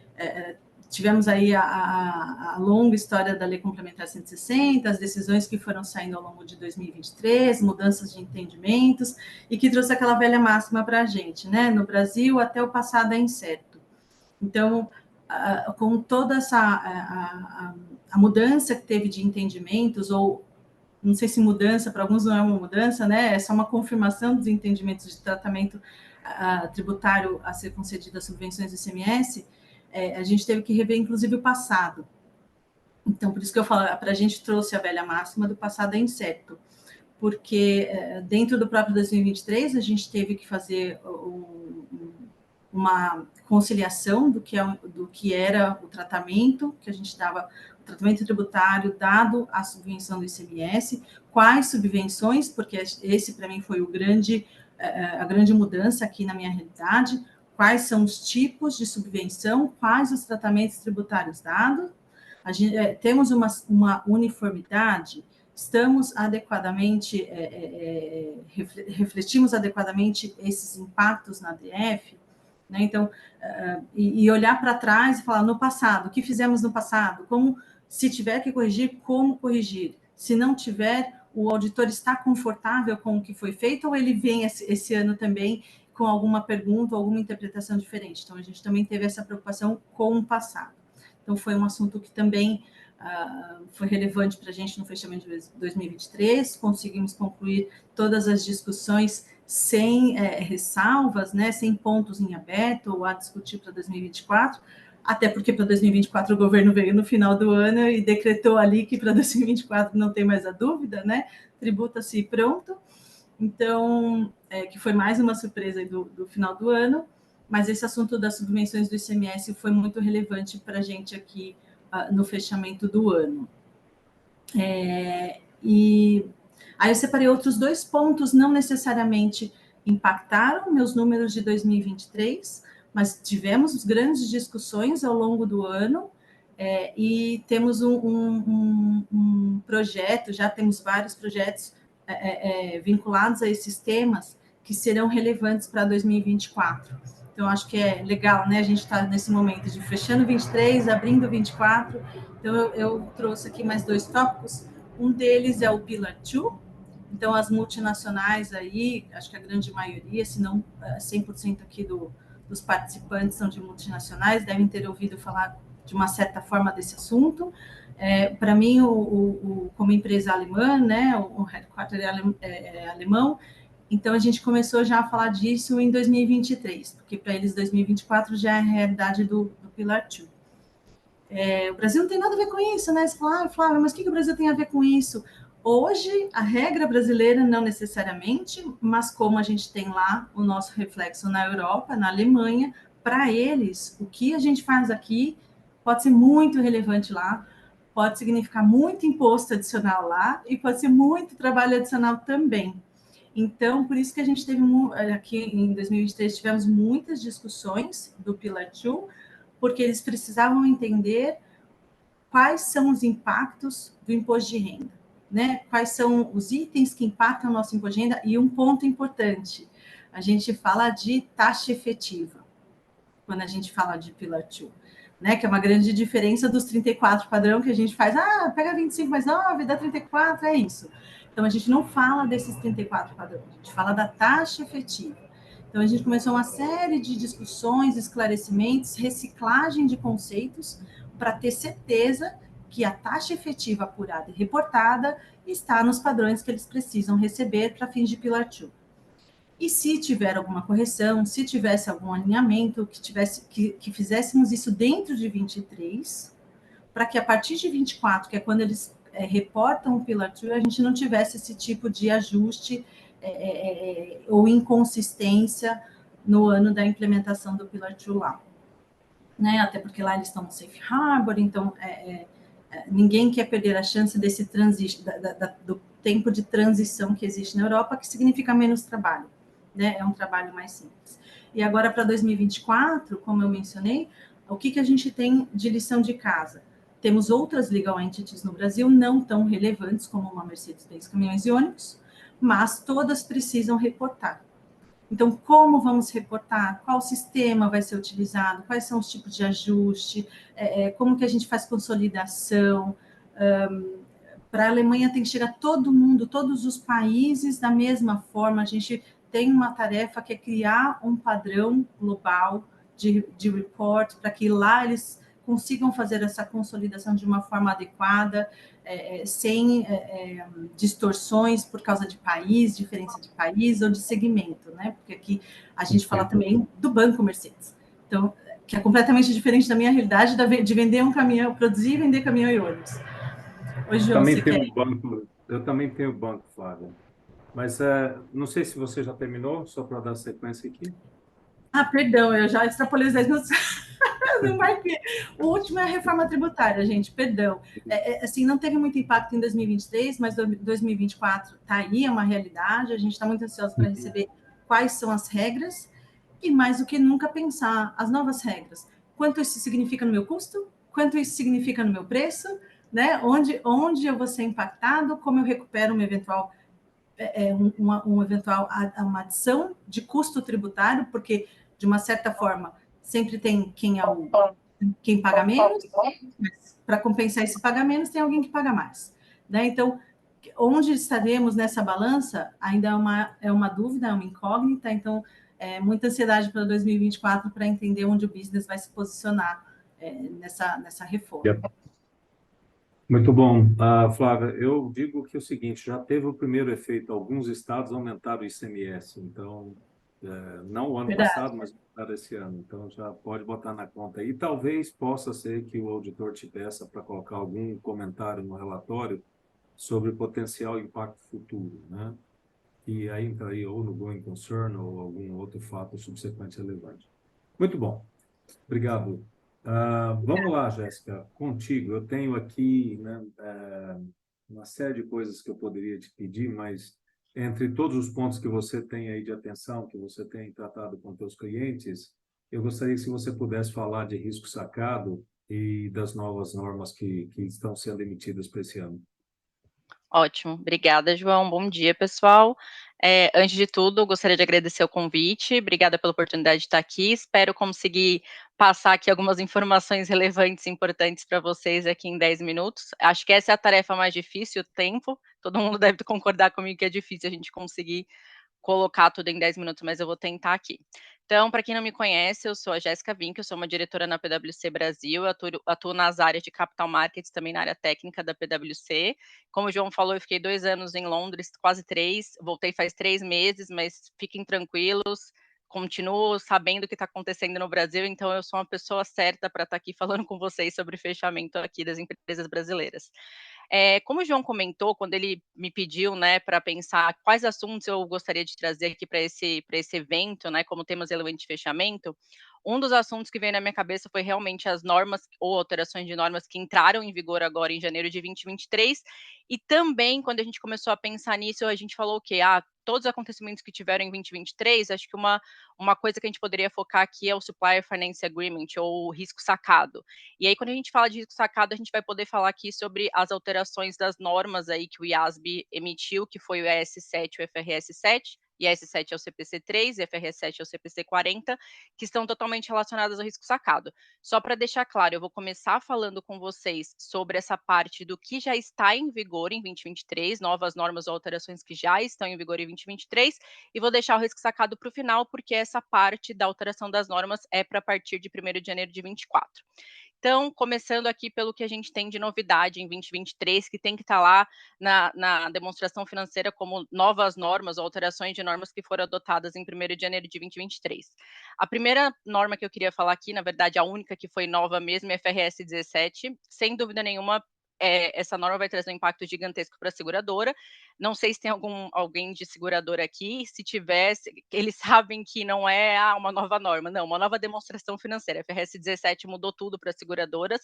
tivemos aí a longa história da Lei Complementar 160, as decisões que foram saindo ao longo de 2023, mudanças de entendimentos, e que trouxe aquela velha máxima para a gente, né, no Brasil até o passado é incerto. Então, com toda a mudança que teve de entendimentos, ou não sei se mudança, para alguns não é uma mudança, né? É só uma confirmação dos entendimentos de tratamento tributário a ser concedido às subvenções do ICMS, a gente teve que rever, inclusive, o passado. Então, por isso que eu falo, para a gente trouxe a velha máxima do passado é incerto, porque dentro do próprio 2023 a gente teve que fazer uma conciliação do que era o tratamento que a gente dava, o tratamento tributário dado à subvenção do ICMS, quais subvenções, porque esse para mim foi a grande mudança aqui na minha realidade, quais são os tipos de subvenção, quais os tratamentos tributários dados. Temos uma uniformidade, estamos adequadamente, refletimos adequadamente esses impactos na DF, né? Então, e olhar para trás e falar, no passado, o que fizemos no passado? Como, se tiver que corrigir, como corrigir? Se não tiver, o auditor está confortável com o que foi feito ou ele vem esse ano também com alguma pergunta ou alguma interpretação diferente? Então, a gente também teve essa preocupação com o passado. Então, foi um assunto que também foi relevante para a gente no fechamento de 2023, conseguimos concluir todas as discussões sem ressalvas, né, sem pontos em aberto ou a discutir para 2024, até porque para 2024 o governo veio no final do ano e decretou ali que para 2024 não tem mais a dúvida, né, tributa-se e pronto. Então, que foi mais uma surpresa do final do ano, mas esse assunto das subvenções do ICMS foi muito relevante para a gente aqui no fechamento do ano. E aí eu separei outros 2 pontos, não necessariamente impactaram meus números de 2023, mas tivemos grandes discussões ao longo do ano, e temos um projeto, já temos vários projetos vinculados a esses temas que serão relevantes para 2024. Então, acho que é legal, né? A gente está nesse momento de fechando 23, abrindo 24. Então, eu trouxe aqui mais 2 tópicos. Um deles é o Pillar 2. Então, as multinacionais aí, acho que a grande maioria, se não 100% aqui dos participantes são de multinacionais, devem ter ouvido falar de uma certa forma desse assunto. Para mim, como empresa alemã, né, o headquarter é alemão, então a gente começou já a falar disso em 2023, porque para eles 2024 já é a realidade do Pillar 2. O Brasil não tem nada a ver com isso, né? Você fala, Flávia, mas o que o Brasil tem a ver com isso? Hoje, a regra brasileira não necessariamente, mas como a gente tem lá o nosso reflexo na Europa, na Alemanha, para eles, o que a gente faz aqui pode ser muito relevante lá, pode significar muito imposto adicional lá e pode ser muito trabalho adicional também. Então, por isso que a gente teve aqui em 2023 tivemos muitas discussões do Pillar 2, porque eles precisavam entender quais são os impactos do imposto de renda, né? Quais são os itens que impactam o nosso imposto de renda, e um ponto importante, a gente fala de taxa efetiva, quando a gente fala de Pillar 2, né? Que é uma grande diferença dos 34 padrão que a gente faz, pega 25 mais 9, dá 34, é isso. Então, a gente não fala desses 34 padrões, a gente fala da taxa efetiva. Então, a gente começou uma série de discussões, esclarecimentos, reciclagem de conceitos, para ter certeza que a taxa efetiva apurada e reportada está nos padrões que eles precisam receber para fins de Pillar 2. E se tiver alguma correção, se tivesse algum alinhamento, que fizéssemos isso dentro de 23, para que a partir de 24, que é quando eles reportam o Pillar 2, a gente não tivesse esse tipo de ajuste ou inconsistência no ano da implementação do Pillar 2 lá. Né? Até porque lá eles estão no Safe Harbor, então ninguém quer perder a chance desse do tempo de transição que existe na Europa, que significa menos trabalho, né? É um trabalho mais simples. E agora, para 2024, como eu mencionei, o que a gente tem de lição de casa? Temos outras legal entities no Brasil, não tão relevantes como uma Mercedes-Benz Caminhões e Ônibus, mas todas precisam reportar. Então, como vamos reportar? Qual sistema vai ser utilizado? Quais são os tipos de ajuste? Como que a gente faz consolidação? Para a Alemanha tem que chegar todo mundo, todos os países da mesma forma. A gente tem uma tarefa que é criar um padrão global de report, para que lá eles consigam fazer essa consolidação de uma forma adequada, sem distorções por causa de país, diferença de país ou de segmento, né? Porque aqui a gente fala também do Banco Mercedes. Então, que é completamente diferente da minha realidade de vender um caminhão, produzir e vender caminhão e ônibus. Hoje, eu também tenho banco, Flávia. Mas não sei se você já terminou, só para dar sequência aqui. Ah, perdão, eu já extrapolei os 10 minutos. Não marquei. O último é a reforma tributária, gente, perdão. Assim, não teve muito impacto em 2023, mas 2024 está aí, é uma realidade. A gente está muito ansioso para receber quais são as regras e, mais do que nunca, pensar as novas regras. Quanto isso significa no meu custo? Quanto isso significa no meu preço? Né? Onde eu vou ser impactado? Como eu recupero uma eventual uma adição de custo tributário, porque, de uma certa forma, sempre tem quem paga menos, mas para compensar esse pagar menos, tem alguém que paga mais. Né? Então, onde estaremos nessa balança ainda é uma dúvida, é uma incógnita, então, muita ansiedade para 2024 para entender onde o business vai se posicionar nessa reforma. Yep. Muito bom. Flávia, eu digo que é o seguinte, já teve o primeiro efeito, alguns estados aumentaram o ICMS, então, não o ano passado, mas esse ano, então já pode botar na conta aí. Talvez possa ser que o auditor te peça para colocar algum comentário no relatório sobre o potencial impacto futuro, né? E aí entraria ou no going concern ou algum outro fato subsequente relevante. Muito bom. Obrigado. Vamos lá, Jéssica, contigo. Eu tenho aqui, né, uma série de coisas que eu poderia te pedir, mas entre todos os pontos que você tem aí de atenção, que você tem tratado com seus clientes, eu gostaria que se você pudesse falar de risco sacado e das novas normas que estão sendo emitidas para esse ano. Ótimo, obrigada, João. Bom dia, pessoal. Antes de tudo, gostaria de agradecer o convite. Obrigada pela oportunidade de estar aqui. Espero conseguir passar aqui algumas informações relevantes e importantes para vocês aqui em 10 minutos. Acho que essa é a tarefa mais difícil, o tempo. Todo mundo deve concordar comigo que é difícil a gente conseguir colocar tudo em 10 minutos, mas eu vou tentar aqui. Então, para quem não me conhece, eu sou a Jéssica Vink, eu sou uma diretora na PwC Brasil, atuo nas áreas de Capital Markets, também na área técnica da PwC. Como o João falou, eu fiquei 2 anos em Londres, quase 3, voltei faz 3 meses, mas fiquem tranquilos, continuo sabendo o que está acontecendo no Brasil, então eu sou uma pessoa certa para estar aqui falando com vocês sobre o fechamento aqui das empresas brasileiras. Como o João comentou, quando ele me pediu, né, para pensar quais assuntos eu gostaria de trazer aqui para esse evento, né, como temas relevantes de fechamento, um dos assuntos que veio na minha cabeça foi realmente as normas ou alterações de normas que entraram em vigor agora em janeiro de 2023, e também quando a gente começou a pensar nisso, a gente falou o quê? Todos os acontecimentos que tiveram em 2023, acho que uma coisa que a gente poderia focar aqui é o Supplier Finance Agreement, ou o risco sacado. E aí, quando a gente fala de risco sacado, a gente vai poder falar aqui sobre as alterações das normas aí que o IASB emitiu, que foi o ES7 e o FRS 7, IS7 é o CPC 3, FRS 7 é o CPC 40, que estão totalmente relacionadas ao risco sacado. Só para deixar claro, eu vou começar falando com vocês sobre essa parte do que já está em vigor em 2023, novas normas ou alterações que já estão em vigor em 2023, e vou deixar o risco sacado para o final, porque essa parte da alteração das normas é para partir de 1º de janeiro de 2024. Então, começando aqui pelo que a gente tem de novidade em 2023, que tem que estar lá na demonstração financeira como novas normas ou alterações de normas que foram adotadas em 1º de janeiro de 2023. A primeira norma que eu queria falar aqui, na verdade, a única que foi nova mesmo, é a FRS 17. Sem dúvida nenhuma, essa norma vai trazer um impacto gigantesco para a seguradora. Não sei se tem alguém de seguradora aqui, se tivesse, eles sabem que não é uma nova norma, não, uma nova demonstração financeira. A FRS 17 mudou tudo para as seguradoras,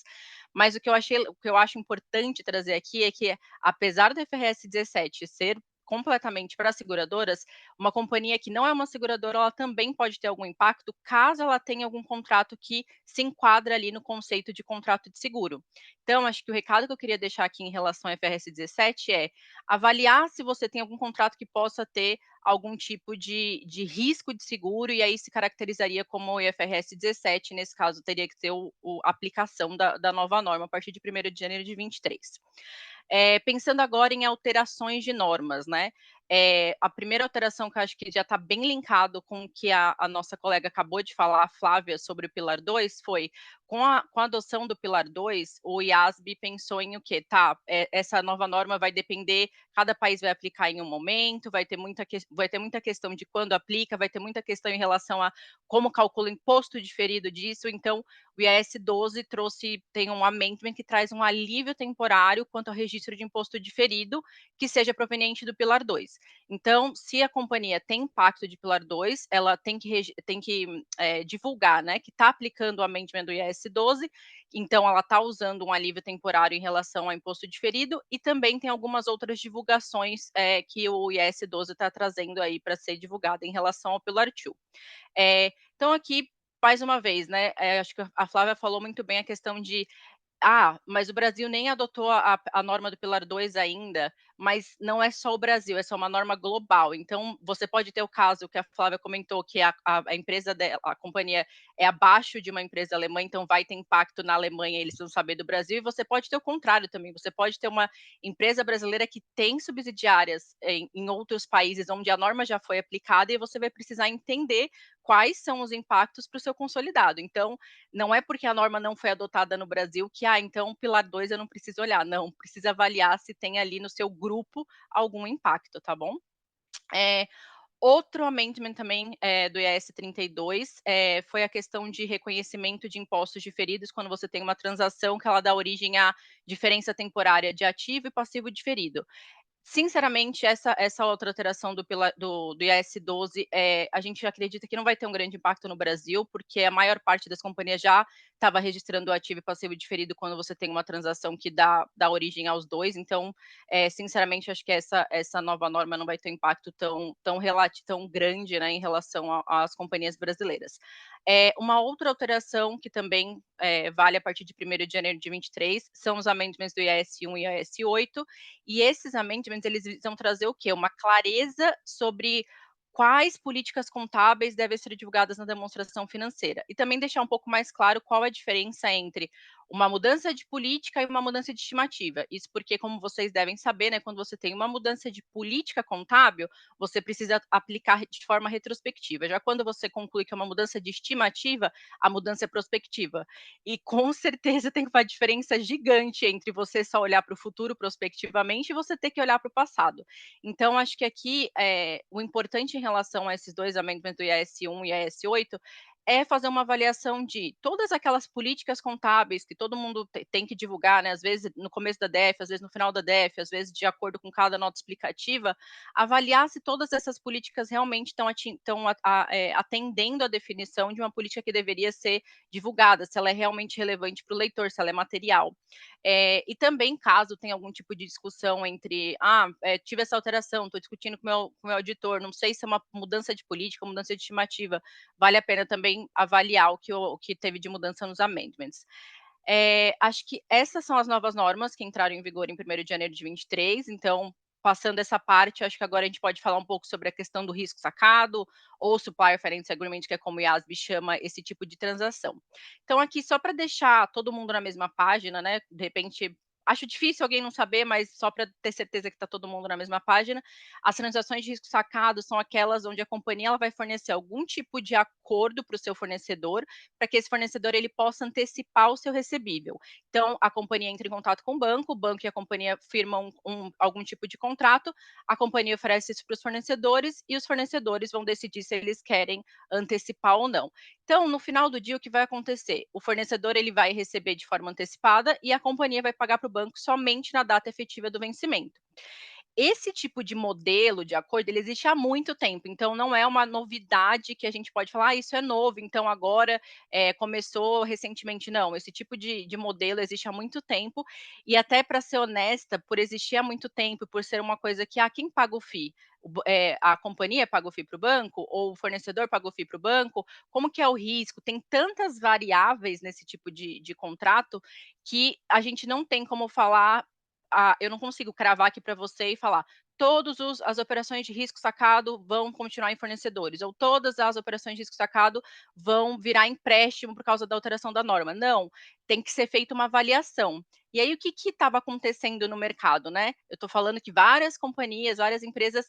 mas o que eu acho importante trazer aqui é que, apesar da FRS 17 ser completamente para as seguradoras, uma companhia que não é uma seguradora, ela também pode ter algum impacto caso ela tenha algum contrato que se enquadra ali no conceito de contrato de seguro. Então, acho que o recado que eu queria deixar aqui em relação à FRS 17 é avaliar se você tem algum contrato que possa ter algum tipo de risco de seguro, e aí se caracterizaria como o IFRS 17, nesse caso teria que ter a aplicação da nova norma a partir de 1º de janeiro de 2023. Pensando agora em alterações de normas, né? A primeira alteração que eu acho que já está bem linkado com o que a nossa colega acabou de falar, a Flávia, sobre o Pilar 2, foi com a adoção do Pilar 2, o IASB pensou em o quê? Tá, essa nova norma vai depender, cada país vai aplicar em um momento, vai ter muita questão de quando aplica, vai ter muita questão em relação a como calcula o imposto diferido disso, então o IAS 12 tem um amendment que traz um alívio temporário quanto ao registro de imposto diferido, que seja proveniente do Pilar 2. Então, se a companhia tem impacto de Pilar 2, ela tem que divulgar, né, que está aplicando o amendment do IAS 12, então ela está usando um alívio temporário em relação ao imposto diferido, e também tem algumas outras divulgações que o IAS 12 está trazendo aí para ser divulgada em relação ao Pilar 2. Então aqui, mais uma vez, né, acho que a Flávia falou muito bem a questão de mas o Brasil nem adotou a norma do Pilar 2 ainda, mas não é só o Brasil, essa é uma norma global. Então, você pode ter o caso que a Flávia comentou, que a empresa dela, a companhia é abaixo de uma empresa alemã, então vai ter impacto na Alemanha, eles vão saber do Brasil, e você pode ter o contrário também, você pode ter uma empresa brasileira que tem subsidiárias em outros países onde a norma já foi aplicada, e você vai precisar entender quais são os impactos para o seu consolidado. Então, não é porque a norma não foi adotada no Brasil que, então, Pilar 2 eu não preciso olhar. Não, precisa avaliar se tem ali no seu grupo algum impacto, tá bom? Outro amendment também do IAS 32 foi a questão de reconhecimento de impostos diferidos quando você tem uma transação que ela dá origem à diferença temporária de ativo e passivo diferido. Sinceramente, essa outra alteração do IAS 12, a gente acredita que não vai ter um grande impacto no Brasil, porque a maior parte das companhias já estava registrando o ativo e passivo diferido quando você tem uma transação que dá origem aos dois. Então, sinceramente, acho que essa nova norma não vai ter um impacto tão grande, né, em relação às companhias brasileiras. Uma outra alteração que também vale a partir de 1º de janeiro de 23 são os amendments do IAS 1 e IAS 8, e esses amendments, eles visam trazer o quê? Uma clareza sobre quais políticas contábeis devem ser divulgadas na demonstração financeira. E também deixar um pouco mais claro qual a diferença entre uma mudança de política e uma mudança de estimativa. Isso porque, como vocês devem saber, né, quando você tem uma mudança de política contábil, você precisa aplicar de forma retrospectiva. Já quando você conclui que é uma mudança de estimativa, a mudança é prospectiva. E com certeza tem uma diferença gigante entre você só olhar para o futuro prospectivamente e você ter que olhar para o passado. Então, acho que aqui o importante em relação a esses dois amendments do IAS 1 e IAS 8 é fazer uma avaliação de todas aquelas políticas contábeis que todo mundo tem que divulgar, né? Às vezes no começo da DEF, às vezes no final da DEF, às vezes de acordo com cada nota explicativa, avaliar se todas essas políticas realmente estão atendendo a definição de uma política que deveria ser divulgada, se ela é realmente relevante para o leitor, se ela é material. E também, caso tenha algum tipo de discussão entre, tive essa alteração, estou discutindo com o meu auditor, não sei se é uma mudança de política, mudança de estimativa, vale a pena também avaliar o que teve de mudança nos amendments. Acho que essas são as novas normas que entraram em vigor em 1º de janeiro de 23, então, passando essa parte, acho que agora a gente pode falar um pouco sobre a questão do risco sacado, ou Supplier Finance Agreement, que é como o IASB chama esse tipo de transação. Então, aqui, só para deixar todo mundo na mesma página, né, de repente, acho difícil alguém não saber, mas só para ter certeza que está todo mundo na mesma página, as transações de risco sacado são aquelas onde a companhia ela vai fornecer algum tipo de acordo para o seu fornecedor, para que esse fornecedor ele possa antecipar o seu recebível. Então, a companhia entra em contato com o banco e a companhia firma algum tipo de contrato, a companhia oferece isso para os fornecedores e os fornecedores vão decidir se eles querem antecipar ou não. Então, no final do dia, o que vai acontecer? O fornecedor ele vai receber de forma antecipada e a companhia vai pagar para o banco somente na data efetiva do vencimento. Esse tipo de modelo de acordo, ele existe há muito tempo, então não é uma novidade que a gente pode falar: isso é novo, então agora, começou recentemente. Não, esse tipo de modelo existe há muito tempo, e até para ser honesta, por existir há muito tempo, por ser uma coisa que, quem paga o FII? A companhia paga o FII para o banco ou o fornecedor paga o FII para o banco? Como que é o risco? Tem tantas variáveis nesse tipo de contrato, que a gente não tem como falar eu não consigo cravar aqui para você e falar: todas as operações de risco sacado vão continuar em fornecedores, ou todas as operações de risco sacado vão virar empréstimo por causa da alteração da norma. Não, tem que ser feita uma avaliação. E aí, o que estava acontecendo no mercado, né? Eu estou falando que várias companhias, várias empresas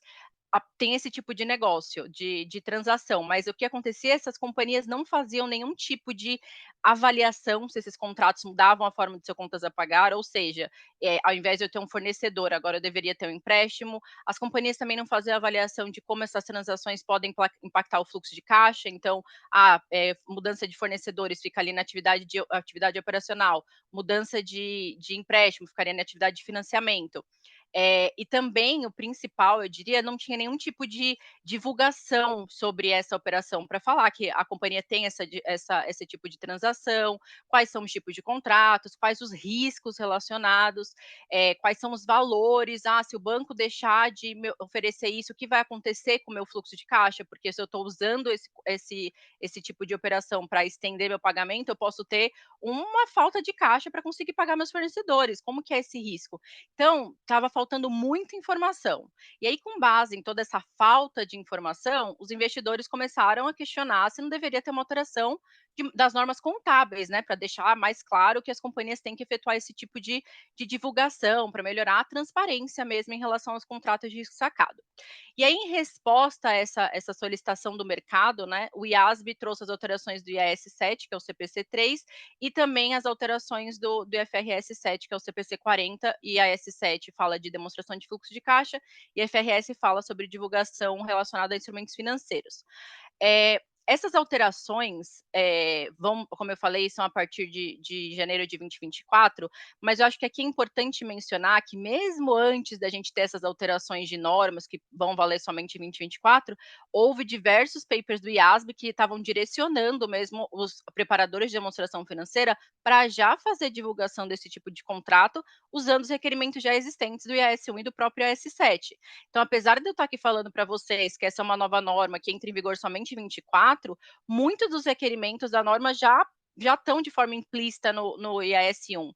tem esse tipo de negócio, de transação, mas o que acontecia, essas companhias não faziam nenhum tipo de avaliação se esses contratos mudavam a forma de ser contas a pagar, ou seja, ao invés de eu ter um fornecedor, agora eu deveria ter um empréstimo. As companhias também não faziam avaliação de como essas transações podem impactar o fluxo de caixa, então, mudança de fornecedores fica ali na atividade operacional, mudança de empréstimo ficaria na atividade de financiamento. E também o principal, eu diria, não tinha nenhum tipo de divulgação sobre essa operação para falar que a companhia tem esse tipo de transação, quais são os tipos de contratos, quais os riscos relacionados, quais são os valores. Se o banco deixar de me oferecer isso, o que vai acontecer com o meu fluxo de caixa? Porque se eu estou usando esse tipo de operação para estender meu pagamento, eu posso ter uma falta de caixa para conseguir pagar meus fornecedores. Como que é esse risco? Então, estava faltando muita informação. E aí, com base em toda essa falta de informação, os investidores começaram a questionar se não deveria ter uma alteração das normas contábeis, né, para deixar mais claro que as companhias têm que efetuar esse tipo de divulgação, para melhorar a transparência mesmo em relação aos contratos de risco sacado. E aí, em resposta a essa solicitação do mercado, né, o IASB trouxe as alterações do IAS 7, que é o CPC 3, e também as alterações do IFRS 7, que é o CPC 40, e IAS 7 fala de demonstração de fluxo de caixa, e a IFRS fala sobre divulgação relacionada a instrumentos financeiros. Essas alterações vão, como eu falei, são a partir de janeiro de 2024, mas eu acho que aqui é importante mencionar que mesmo antes da gente ter essas alterações de normas que vão valer somente em 2024, houve diversos papers do IASB que estavam direcionando mesmo os preparadores de demonstração financeira para já fazer divulgação desse tipo de contrato, usando os requerimentos já existentes do IAS 1 e do próprio IAS 7. Então, apesar de eu estar aqui falando para vocês que essa é uma nova norma que entra em vigor somente em 24, muitos dos requerimentos da norma já estão de forma implícita no IAS 1.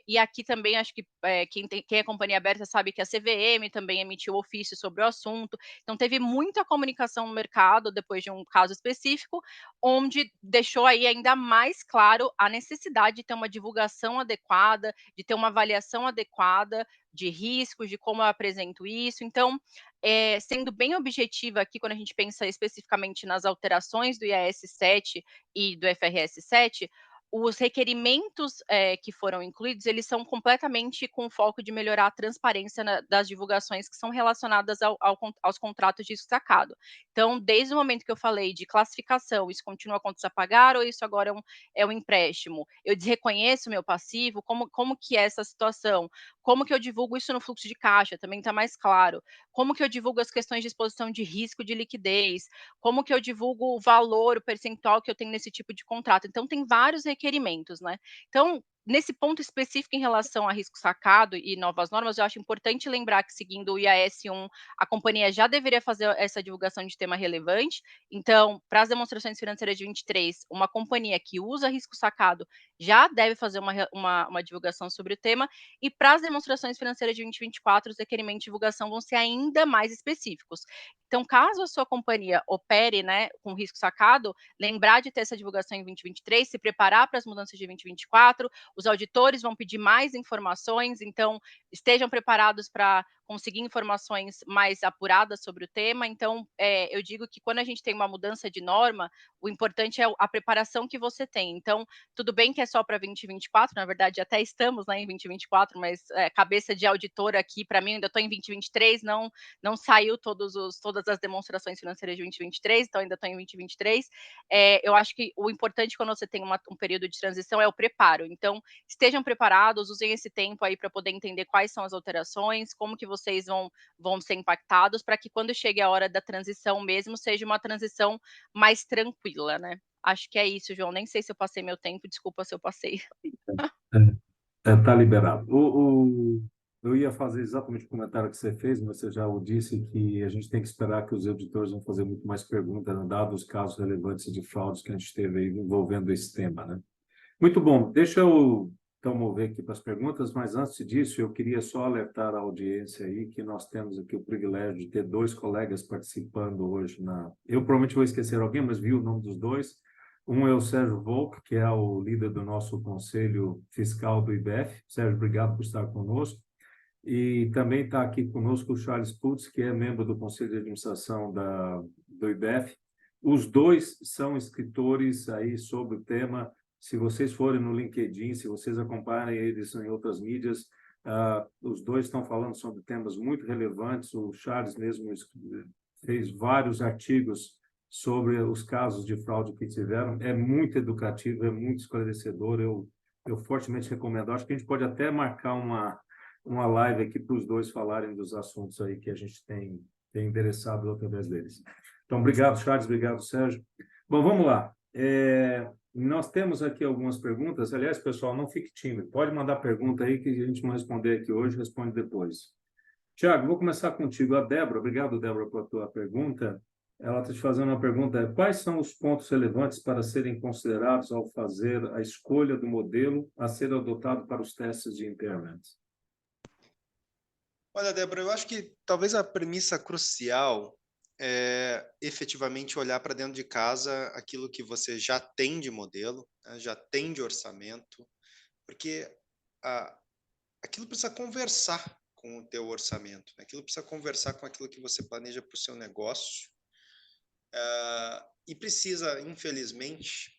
E aqui também acho que quem é companhia aberta sabe que a CVM também emitiu ofício sobre o assunto. Então, teve muita comunicação no mercado depois de um caso específico, onde deixou aí ainda mais claro a necessidade de ter uma divulgação adequada, de ter uma avaliação adequada de riscos, de como eu apresento isso. Então, sendo bem objetiva aqui, quando a gente pensa especificamente nas alterações do IAS 7 e do FRS 7, os requerimentos que foram incluídos, eles são completamente com foco de melhorar a transparência das divulgações que são relacionadas aos contratos de risco sacado. Então, desde o momento que eu falei de classificação, isso continua contas a pagar ou isso agora é um empréstimo? Eu desreconheço o meu passivo? Como que é essa situação? Como que eu divulgo isso no fluxo de caixa? Também está mais claro. Como que eu divulgo as questões de exposição de risco de liquidez? Como que eu divulgo o valor, o percentual que eu tenho nesse tipo de contrato? Então, tem vários requerimentos, né? Então, nesse ponto específico em relação a risco sacado e novas normas, eu acho importante lembrar que, seguindo o IAS 1, a companhia já deveria fazer essa divulgação de tema relevante. Então, para as demonstrações financeiras de 23, uma companhia que usa risco sacado já deve fazer uma divulgação sobre o tema. E para as demonstrações financeiras de 2024, os requerimentos de divulgação vão ser ainda mais específicos. Então, caso a sua companhia opere, né, com risco sacado, lembrar de ter essa divulgação em 2023, se preparar para as mudanças de 2024, os auditores vão pedir mais informações, então estejam preparados para conseguir informações mais apuradas sobre o tema. Então, eu digo que quando a gente tem uma mudança de norma, o importante é a preparação que você tem. Então, tudo bem que é só para 2024, na verdade até estamos, né, em 2024, mas cabeça de auditor aqui, para mim, ainda estou em 2023, não saiu todas as demonstrações financeiras de 2023, então ainda estou em 2023. Eu acho que o importante quando você tem um período de transição é o preparo. Então, estejam preparados, usem esse tempo aí para poder entender quais são as alterações, como que vocês vão ser impactados, para que quando chegue a hora da transição mesmo, seja uma transição mais tranquila, né? Acho que é isso, João. Nem sei se eu passei meu tempo, desculpa se eu passei. Tá liberado. Eu ia fazer exatamente o comentário que você fez, mas você já o disse, que a gente tem que esperar que os editores vão fazer muito mais perguntas, né, dados os casos relevantes de fraudes que a gente teve aí envolvendo esse tema, né? Muito bom. Deixa eu, então, mover aqui para as perguntas, mas antes disso, eu queria só alertar a audiência aí que nós temos aqui o privilégio de ter dois colegas participando hoje Eu provavelmente vou esquecer alguém, mas vi o nome dos dois. Um é o Sérgio Volk, que é o líder do nosso Conselho Fiscal do IBF. Sérgio, obrigado por estar conosco. E também está aqui conosco o Charles Putz, que é membro do Conselho de Administração do IBEF. Os dois são escritores aí sobre o tema. Se vocês forem no LinkedIn, se vocês acompanharem eles em outras mídias, os dois estão falando sobre temas muito relevantes. O Charles mesmo fez vários artigos sobre os casos de fraude que tiveram. É muito educativo, é muito esclarecedor. Eu fortemente recomendo. Acho que a gente pode até marcar uma live aqui para os dois falarem dos assuntos aí que a gente tem interessado através deles. Então, obrigado, Charles, obrigado, Sérgio. Bom, vamos lá. Nós temos aqui algumas perguntas. Aliás, pessoal, não fique tímido. Pode mandar pergunta aí que a gente não responder aqui hoje, responde depois. Tiago, vou começar contigo. A Débora, obrigado, Débora, por tua pergunta. Ela está te fazendo uma pergunta. Quais são os pontos relevantes para serem considerados ao fazer a escolha do modelo a ser adotado para os testes de impairment? Olha, Débora, eu acho que talvez a premissa crucial é efetivamente olhar para dentro de casa aquilo que você já tem de modelo, né, já tem de orçamento, porque aquilo precisa conversar com o teu orçamento, né? Aquilo precisa conversar com aquilo que você planeja para o seu negócio, e precisa, infelizmente,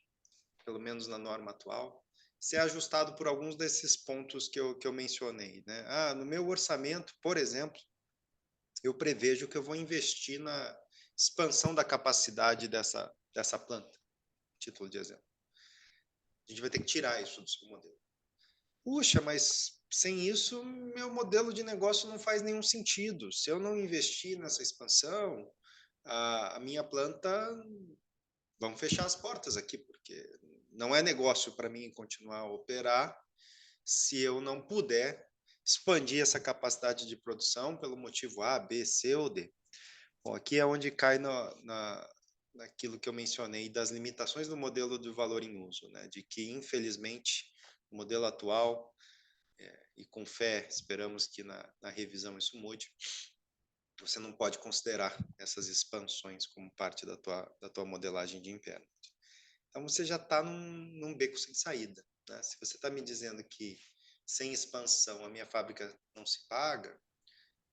pelo menos na norma atual, ser ajustado por alguns desses pontos que eu mencionei, né? No meu orçamento, por exemplo, eu prevejo que eu vou investir na expansão da capacidade dessa planta, título de exemplo. A gente vai ter que tirar isso do seu modelo. Puxa, mas sem isso, meu modelo de negócio não faz nenhum sentido. Se eu não investir nessa expansão, a minha planta, vamos fechar as portas aqui, porque não é negócio para mim continuar a operar se eu não puder expandir essa capacidade de produção pelo motivo A, B, C ou D. Bom, aqui é onde cai naquilo que eu mencionei das limitações do modelo de valor em uso, né? De que, infelizmente, o modelo atual, e com fé esperamos que na revisão isso mude, você não pode considerar essas expansões como parte da tua modelagem de impairment. Então, você já está num beco sem saída, né? Se você está me dizendo que sem expansão a minha fábrica não se paga,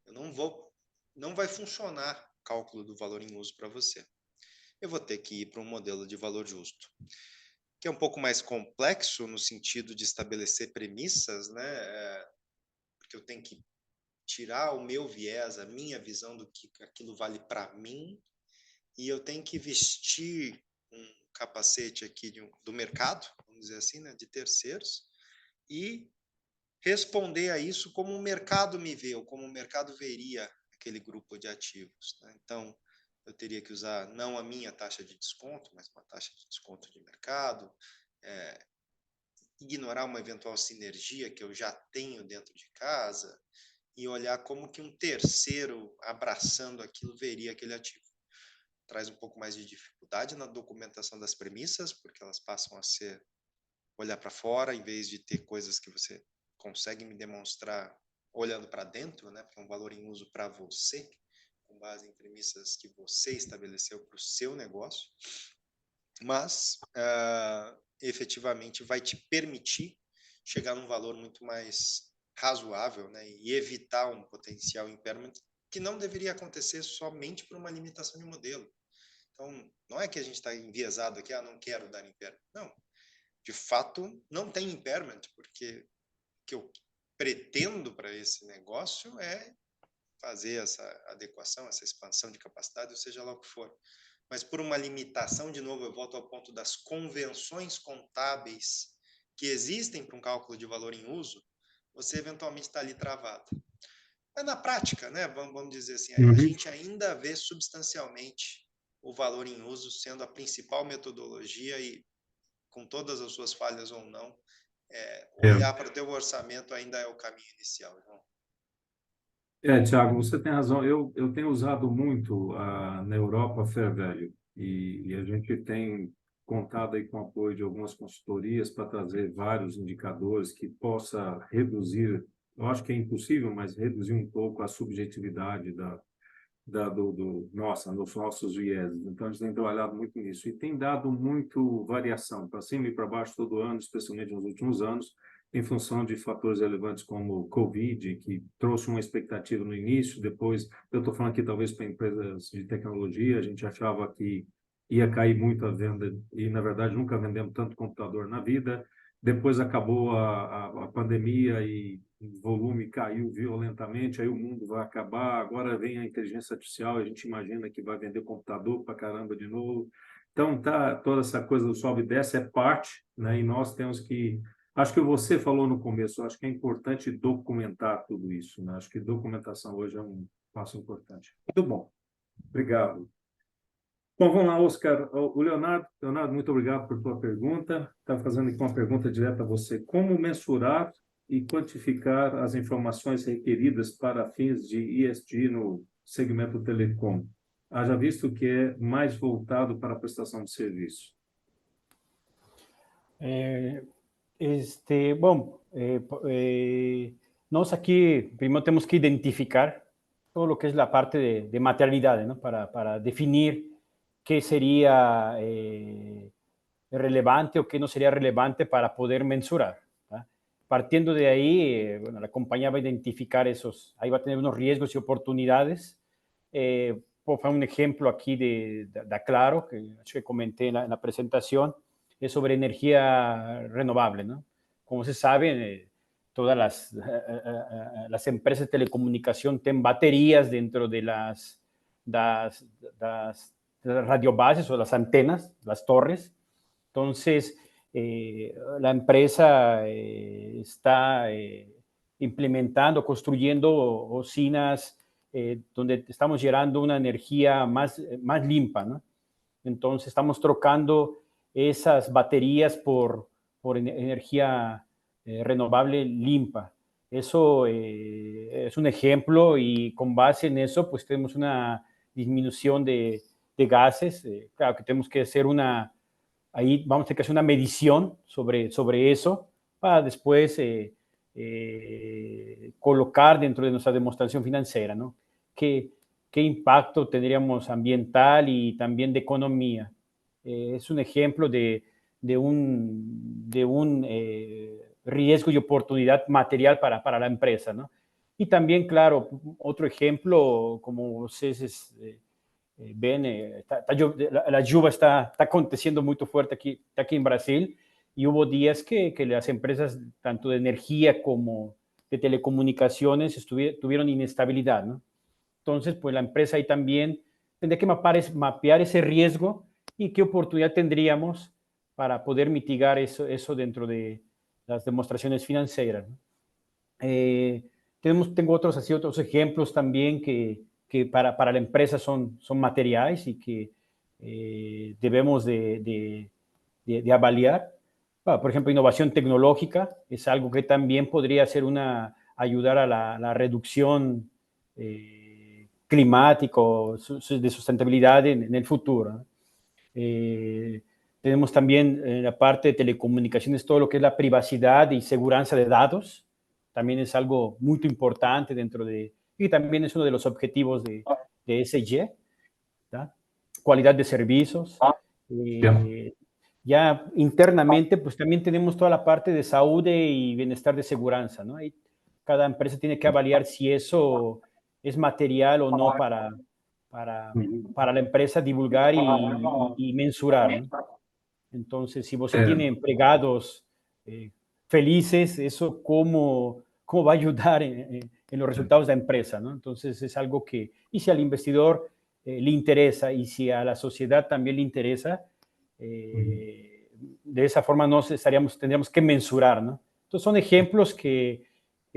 não vai funcionar o cálculo do valor em uso para você. Eu vou ter que ir para um modelo de valor justo, que é um pouco mais complexo no sentido de estabelecer premissas, né? Porque eu tenho que tirar o meu viés, a minha visão do que aquilo vale para mim, e eu tenho que vestir um capacete aqui do mercado, vamos dizer assim, né, de terceiros, e responder a isso como o mercado me vê, ou como o mercado veria aquele grupo de ativos, né? Então, eu teria que usar não a minha taxa de desconto, mas uma taxa de desconto de mercado, ignorar uma eventual sinergia que eu já tenho dentro de casa e olhar como que um terceiro abraçando aquilo veria aquele ativo. Traz um pouco mais de dificuldade na documentação das premissas, porque elas passam a ser olhar para fora, em vez de ter coisas que você consegue me demonstrar olhando para dentro, né? Porque é um valor em uso para você, com base em premissas que você estabeleceu para o seu negócio, mas efetivamente vai te permitir chegar num valor muito mais razoável, né? E evitar um potencial impairment que não deveria acontecer somente por uma limitação de modelo. Então, não é que a gente está enviesado aqui, não quero dar impairment. Não, de fato, não tem impairment, porque o que eu pretendo para esse negócio é fazer essa adequação, essa expansão de capacidade, ou seja lá o que for. Mas por uma limitação, de novo, eu volto ao ponto das convenções contábeis que existem para um cálculo de valor em uso, você eventualmente está ali travado. Mas na prática, né, vamos dizer assim, a gente ainda vê substancialmente o valor em uso sendo a principal metodologia e, com todas as suas falhas ou não, olhar para o teu orçamento ainda é o caminho inicial, João. Thiago, você tem razão. Eu tenho usado muito na Europa Fair Value e a gente tem contado aí com o apoio de algumas consultorias para trazer vários indicadores que possa reduzir, eu acho que é impossível, mas reduzir um pouco a subjetividade dos nossos vieses. Então, a gente tem trabalhado muito nisso e tem dado muito variação para cima e para baixo todo ano, especialmente nos últimos anos. em função de fatores relevantes como o Covid, que trouxe uma expectativa no início, depois, eu estou falando aqui talvez para empresas de tecnologia, a gente achava que ia cair muito a venda, e na verdade nunca vendemos tanto computador na vida. Depois acabou a pandemia e o volume caiu violentamente, aí o mundo vai acabar, agora vem a inteligência artificial, a gente imagina que vai vender computador para caramba de novo. Então, tá, toda essa coisa do sobe e desce é parte, né? E nós temos que... Acho que você falou no começo, acho que é importante documentar tudo isso, né? Acho que documentação hoje é um passo importante. Muito bom. Obrigado. Bom, vamos lá, Oscar. O Leonardo, muito obrigado por tua pergunta. Está fazendo aqui uma pergunta direta a você. Como mensurar e quantificar as informações requeridas para fins de ESG no segmento telecom? Haja visto que é mais voltado para a prestação de serviço. Bom, nós aqui primeiro temos que identificar todo o que é a parte de materialidade, ¿no? Para definir que seria relevante ou que não seria relevante para poder mensurar. ¿Tá? Partiendo de aí, bueno, a companhia vai identificar esos, aí vai ter uns riscos e oportunidades. Vou fazer um exemplo aqui da Claro, que acho que comentei na apresentação, é sobre energia renovável, ¿no? Como se sabe, todas las empresas de telecomunicación tienen baterías dentro de las radiobases o las antenas, las torres. Entonces, la empresa está implementando, construyendo usinas donde estamos generando una energía más limpia, ¿no? Entonces, estamos trocando esas baterías por energía renovable limpia. Eso es un ejemplo y con base en eso, pues tenemos una disminución de gases. Claro que tenemos que hacer ahí vamos a tener que hacer una medición sobre eso para después colocar dentro de nuestra demostración financiera, ¿no? ¿Qué impacto tendríamos ambiental y también de economía? Es un ejemplo de un riesgo y oportunidad material para la empresa, ¿no? Y también, claro, otro ejemplo, como ustedes ven, la lluvia está aconteciendo muy fuerte aquí en Brasil, y hubo días que las empresas, tanto de energía como de telecomunicaciones, tuvieron inestabilidad, ¿no? Entonces, pues la empresa ahí también tendría que mapear ese riesgo y qué oportunidad tendríamos para poder mitigar eso dentro de las demostraciones financieras, ¿no? Tengo otros ejemplos también que para la empresa son materiales y que debemos de avaliar. Por ejemplo, innovación tecnológica es algo que también podría ser ayudar a la reducción climático, de sustentabilidad en el futuro, ¿no? Tenemos también la parte de telecomunicaciones, todo lo que es la privacidad y seguridad de datos, también es algo muy importante y también es uno de los objetivos de ESG, ¿tá? Calidad de servicios. Ya internamente, pues también tenemos toda la parte de salud y bienestar de seguridad, ¿no? Y cada empresa tiene que avaliar si eso es material o no para la empresa divulgar y mensurar, ¿no? Entonces, si você tiene empleados felices, eso cómo va a ayudar en los resultados de la empresa, ¿no? Entonces, es algo que, y si al investidor le interesa y si a la sociedad también le interesa, de esa forma tendríamos que mensurar, ¿no? Entonces, son ejemplos que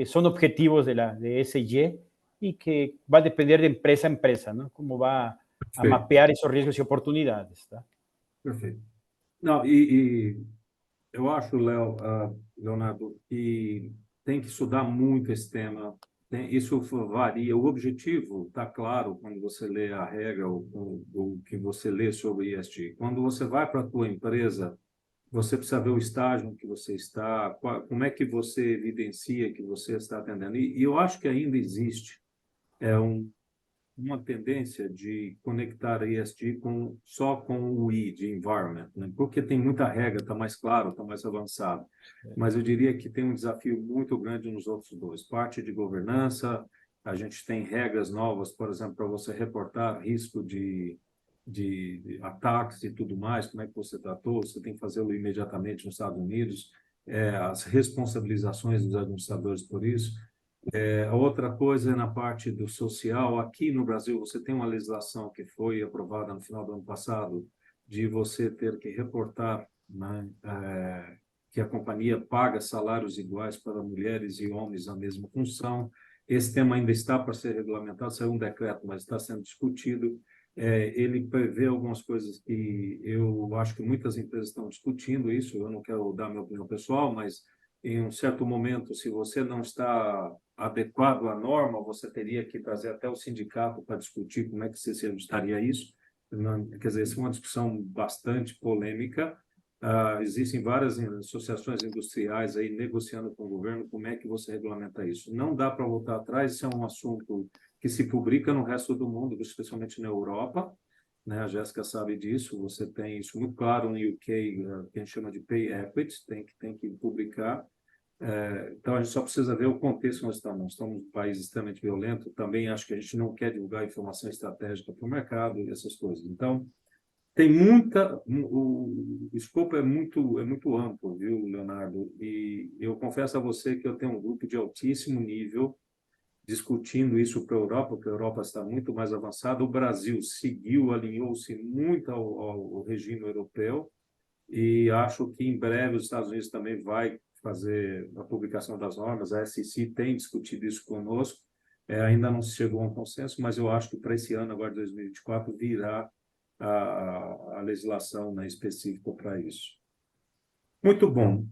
son objetivos de ESG y que va a depender de empresa a empresa, ¿no? Cómo va a mapear esos riesgos y oportunidades, ¿tá? Perfeito. Não, eu acho, Leonardo, que tem que estudar muito esse tema. Isso varia. O objetivo está claro quando você lê a regra ou que você lê sobre ESG. Quando você vai para a tua empresa, você precisa ver o estágio em que você está, como é que você evidencia que você está atendendo. E eu acho que ainda existe uma tendência de conectar a ESG só com o I, de environment, né? Porque tem muita regra, está mais claro, está mais avançado. Mas eu diria que tem um desafio muito grande nos outros dois. Parte de governança, a gente tem regras novas, por exemplo, para você reportar risco de ataques e tudo mais, como é que você tratou, você tem que fazê-lo imediatamente nos Estados Unidos, as responsabilizações dos administradores por isso. A outra coisa é na parte do social. Aqui no Brasil, você tem uma legislação que foi aprovada no final do ano passado, de você ter que reportar, né, que a companhia paga salários iguais para mulheres e homens na mesma função. Esse tema ainda está para ser regulamentado, saiu um decreto, mas está sendo discutido. Ele prevê algumas coisas que eu acho que muitas empresas estão discutindo isso. Eu não quero dar minha opinião pessoal, mas em um certo momento, se você não está adequado à norma, você teria que trazer até o sindicato para discutir como é que você se ajustaria a isso. Quer dizer, essa é uma discussão bastante polêmica. Existem várias associações industriais aí negociando com o governo como é que você regulamenta isso. Não dá para voltar atrás, isso é um assunto que se publica no resto do mundo, especialmente na Europa, né? A Jéssica sabe disso, você tem isso muito claro no UK, que a gente chama de Pay Equity, tem que publicar. Então, a gente só precisa ver o contexto que nós estamos. Nós estamos um país extremamente violento, também acho que a gente não quer divulgar informação estratégica para o mercado e essas coisas. Então, tem o escopo é muito amplo, viu, Leonardo? E eu confesso a você que eu tenho um grupo de altíssimo nível discutindo isso para a Europa, porque a Europa está muito mais avançada. O Brasil seguiu, alinhou-se muito ao regime europeu, e acho que em breve os Estados Unidos também vai fazer a publicação das normas. A SEC tem discutido isso conosco, ainda não se chegou a um consenso, mas eu acho que para esse ano, agora 2024, virá a legislação, né, específica para isso. Muito bom.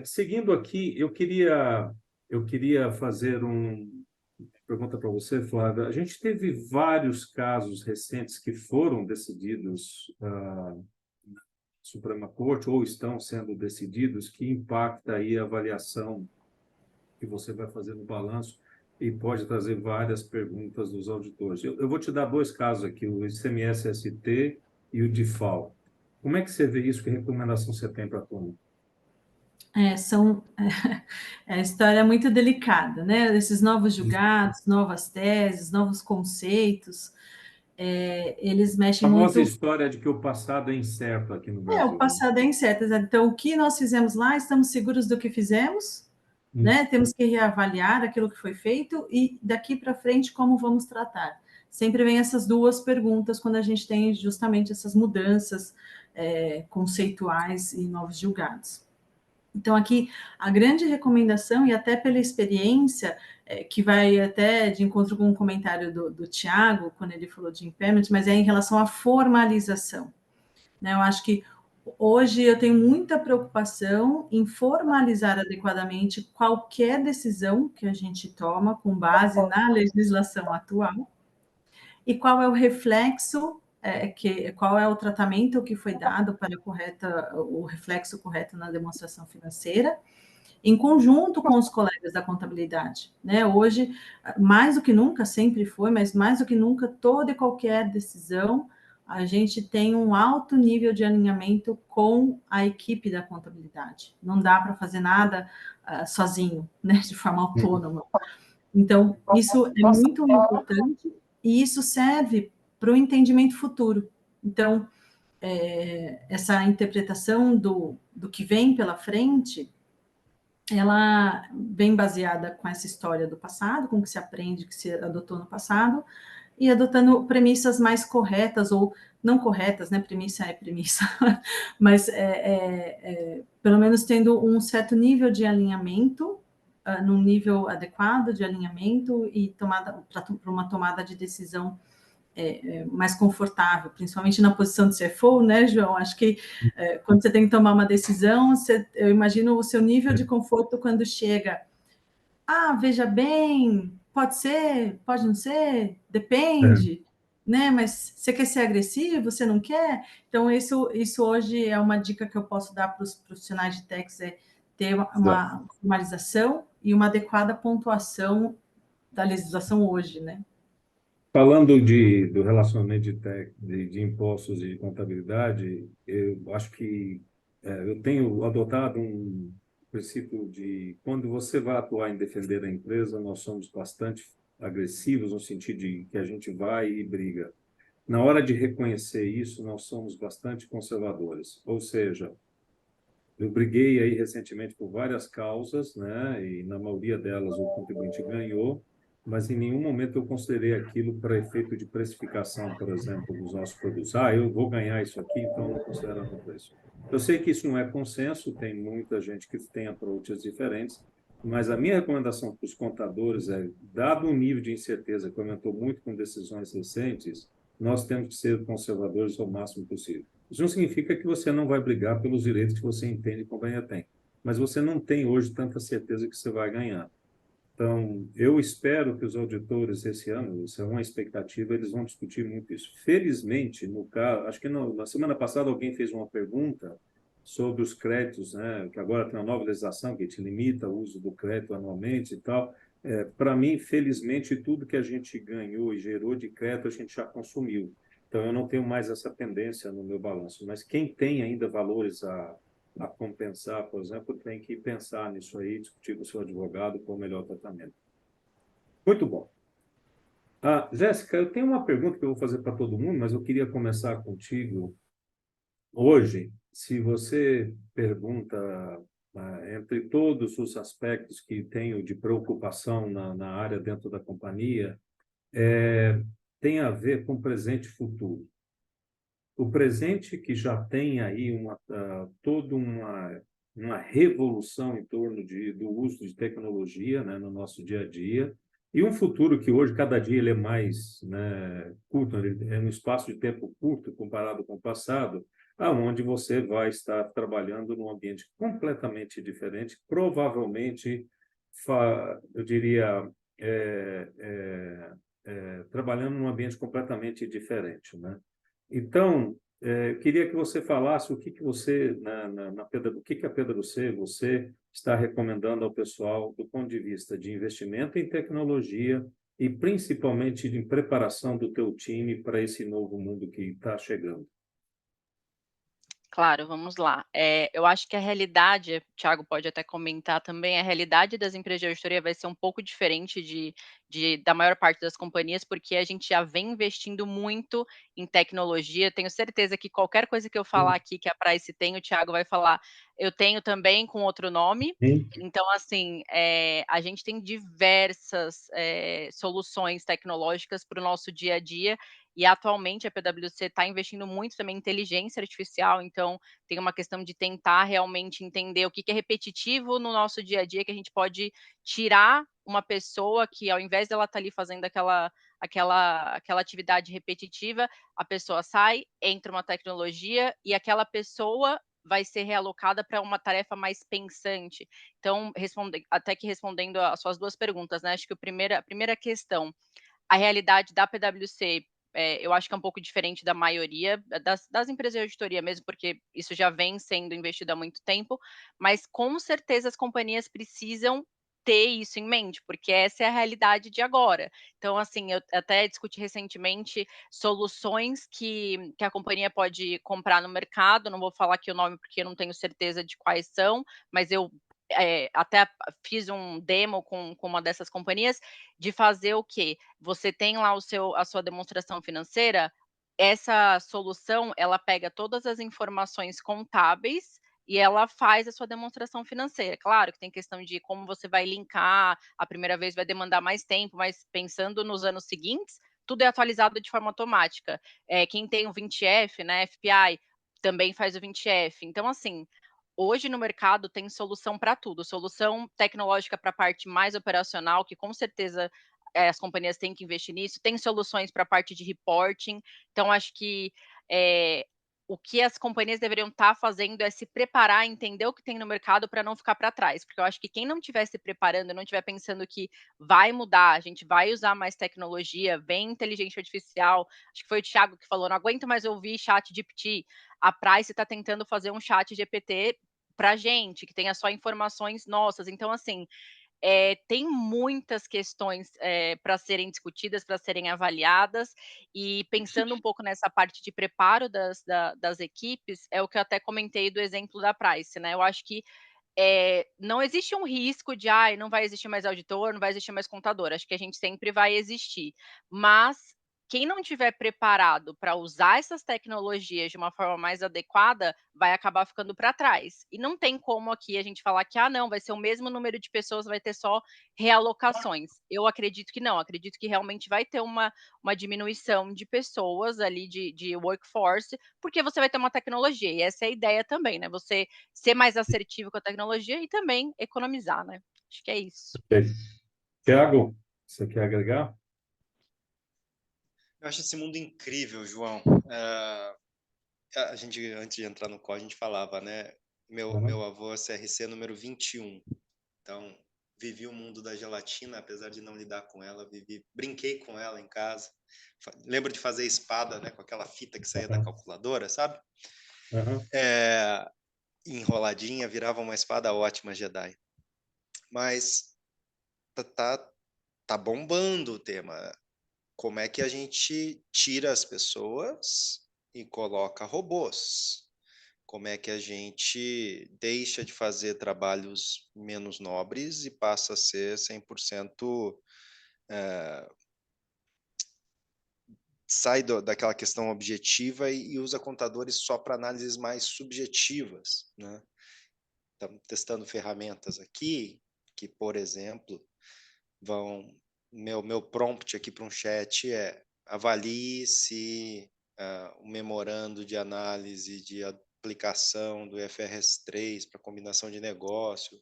Seguindo aqui, eu queria fazer uma pergunta para você, Flávia. A gente teve vários casos recentes que foram decididos Suprema Corte ou estão sendo decididos, que impacta aí a avaliação que você vai fazer no balanço e pode trazer várias perguntas dos auditores. Eu vou te dar dois casos aqui, o ICMS-ST e o DIFAL. Como é que você vê isso? Que recomendação você tem para a turma? A história é muito delicada, né? Esses novos julgados, novas teses, novos conceitos, eles mexem muito... A famosa história de que o passado é incerto aqui no Brasil. O passado é incerto. Então, o que nós fizemos lá, estamos seguros do que fizemos, né? Temos que reavaliar aquilo que foi feito e daqui para frente como vamos tratar. Sempre vem essas duas perguntas quando a gente tem justamente essas mudanças conceituais e novos julgados. Então, aqui, a grande recomendação, e até pela experiência, que vai até de encontro com um comentário do Tiago, quando ele falou de impairment, mas é em relação à formalização, né? Eu acho que hoje eu tenho muita preocupação em formalizar adequadamente qualquer decisão que a gente toma com base na legislação atual e qual é o reflexo, qual é o tratamento que foi dado para o reflexo correto na demonstração financeira, em conjunto com os colegas da contabilidade, né? Hoje, mais do que nunca, sempre foi, mas mais do que nunca, toda e qualquer decisão, a gente tem um alto nível de alinhamento com a equipe da contabilidade. Não dá para fazer nada sozinho, né? De forma autônoma. Então, isso é muito importante e isso serve para o entendimento futuro. Então, essa interpretação do que vem pela frente, ela vem baseada com essa história do passado, com o que se aprende, que se adotou no passado, e adotando premissas mais corretas ou não corretas, né? Premissa é premissa, mas pelo menos tendo um certo nível de alinhamento, num nível adequado de alinhamento e para uma tomada de decisão mais confortável, principalmente na posição de CFO, né, João? Acho que quando você tem que tomar uma decisão, eu imagino o seu nível de conforto quando chega. Veja bem, pode ser, pode não ser, depende, né? Mas você quer ser agressivo, você não quer? Então, isso hoje é uma dica que eu posso dar para os profissionais de tax, ter uma formalização e uma adequada pontuação da legislação hoje, né? Falando do relacionamento de impostos e de contabilidade, eu acho que eu tenho adotado um princípio de quando você vai atuar em defender a empresa, nós somos bastante agressivos no sentido de que a gente vai e briga. Na hora de reconhecer isso, nós somos bastante conservadores. Ou seja, eu briguei aí recentemente por várias causas, né? E na maioria delas o contribuinte ganhou, mas em nenhum momento eu considerei aquilo para efeito de precificação, por exemplo, dos nossos produtos. Ah, eu vou ganhar isso aqui, então não considero no preço. Eu sei que isso não é consenso, tem muita gente que tem approaches diferentes, mas a minha recomendação para os contadores é, dado o nível de incerteza que aumentou muito com decisões recentes, nós temos que ser conservadores ao máximo possível. Isso não significa que você não vai brigar pelos direitos que você entende que a companhia tem, mas você não tem hoje tanta certeza que você vai ganhar. Então, eu espero que os auditores esse ano, isso é uma expectativa, eles vão discutir muito isso. Felizmente, no caso, acho que na semana passada alguém fez uma pergunta sobre os créditos, né, que agora tem uma nova legislação que te limita o uso do crédito anualmente e tal. Para mim, felizmente, tudo que a gente ganhou e gerou de crédito, a gente já consumiu. Então, eu não tenho mais essa pendência no meu balanço. Mas quem tem ainda valores a compensar, por exemplo, tem que pensar nisso aí, discutir com o seu advogado qual o melhor tratamento. Muito bom. Jéssica, eu tenho uma pergunta que eu vou fazer para todo mundo, mas eu queria começar contigo. Hoje, se você pergunta, entre todos os aspectos que tenho de preocupação na área dentro da companhia, tem a ver com presente e futuro. O presente que já tem aí toda uma revolução em torno do uso de tecnologia, né, no nosso dia a dia, e um futuro que hoje, cada dia, ele é mais, né, curto, ele é um espaço de tempo curto comparado com o passado, aonde você vai estar trabalhando num ambiente completamente diferente, provavelmente, eu diria, trabalhando num ambiente completamente diferente, né? Então, eu queria que você falasse o que você, o que a PwC, você está recomendando ao pessoal do ponto de vista de investimento em tecnologia e principalmente de preparação do teu time para esse novo mundo que está chegando. Claro, vamos lá. Eu acho que a realidade, o Thiago pode até comentar também, a realidade das empresas de auditoria vai ser um pouco diferente da maior parte das companhias, porque a gente já vem investindo muito em tecnologia. Tenho certeza que qualquer coisa que eu falar aqui que a Price tem, o Thiago vai falar, eu tenho também com outro nome. Sim. Então, assim, a gente tem diversas soluções tecnológicas para o nosso dia a dia, e atualmente a PwC está investindo muito também em inteligência artificial, então tem uma questão de tentar realmente entender o que é repetitivo no nosso dia a dia, que a gente pode tirar uma pessoa que, ao invés dela estar ali fazendo aquela atividade repetitiva, a pessoa sai, entra uma tecnologia e aquela pessoa vai ser realocada para uma tarefa mais pensante. Então, respondendo as suas duas perguntas, né? Acho que a primeira questão, a realidade da PwC, eu acho que é um pouco diferente da maioria das empresas de auditoria mesmo, porque isso já vem sendo investido há muito tempo, mas com certeza as companhias precisam ter isso em mente, porque essa é a realidade de agora. Então, assim, eu até discuti recentemente soluções que a companhia pode comprar no mercado, não vou falar aqui o nome porque eu não tenho certeza de quais são, mas eu até fiz um demo com uma dessas companhias, de fazer o quê? Você tem lá a sua demonstração financeira, essa solução, ela pega todas as informações contábeis e ela faz a sua demonstração financeira. Claro que tem questão de como você vai linkar, a primeira vez vai demandar mais tempo, mas pensando nos anos seguintes, tudo é atualizado de forma automática. Quem tem o 20F, né, FPI, também faz o 20F. Então, assim, hoje no mercado tem solução para tudo, solução tecnológica para a parte mais operacional, que com certeza as companhias têm que investir nisso, tem soluções para a parte de reporting. Então, acho que o que as companhias deveriam estar fazendo é se preparar, entender o que tem no mercado para não ficar para trás, porque eu acho que quem não estiver se preparando, não estiver pensando que vai mudar, a gente vai usar mais tecnologia, vem inteligência artificial, acho que foi o Thiago que falou, não aguento mais ouvir chat GPT, a Price está tentando fazer um chat GPT para gente, que tenha só informações nossas. Então, assim, tem muitas questões para serem discutidas, para serem avaliadas, e pensando um pouco nessa parte de preparo das equipes, é o que eu até comentei do exemplo da Price, né? Eu acho que não existe um risco de, não vai existir mais auditor, não vai existir mais contador. Acho que a gente sempre vai existir. Mas quem não tiver preparado para usar essas tecnologias de uma forma mais adequada, vai acabar ficando para trás. E não tem como aqui a gente falar que, não, vai ser o mesmo número de pessoas, vai ter só realocações. Eu acredito que não, acredito que realmente vai ter uma diminuição de pessoas ali, de workforce, porque você vai ter uma tecnologia. E essa é a ideia também, né? Você ser mais assertivo com a tecnologia e também economizar, né? Acho que é isso. Ok. Tiago, você quer agregar? Eu acho esse mundo incrível, João. A gente, antes de entrar no call, a gente falava, né? Meu avô é CRC número 21. Então, vivi o mundo da gelatina, apesar de não lidar com ela, brinquei com ela em casa. Lembro de fazer espada, né? Com aquela fita que saía da calculadora, sabe? Enroladinha, virava uma espada ótima Jedi. Mas tá bombando o tema. Como é que a gente tira as pessoas e coloca robôs? Como é que a gente deixa de fazer trabalhos menos nobres e passa a ser 100%, sai daquela questão objetiva e usa contadores só para análises mais subjetivas, né? Estamos testando ferramentas aqui que, por exemplo, meu prompt aqui para um chat é: avalie se o memorando de análise de aplicação do IFRS 3 para combinação de negócio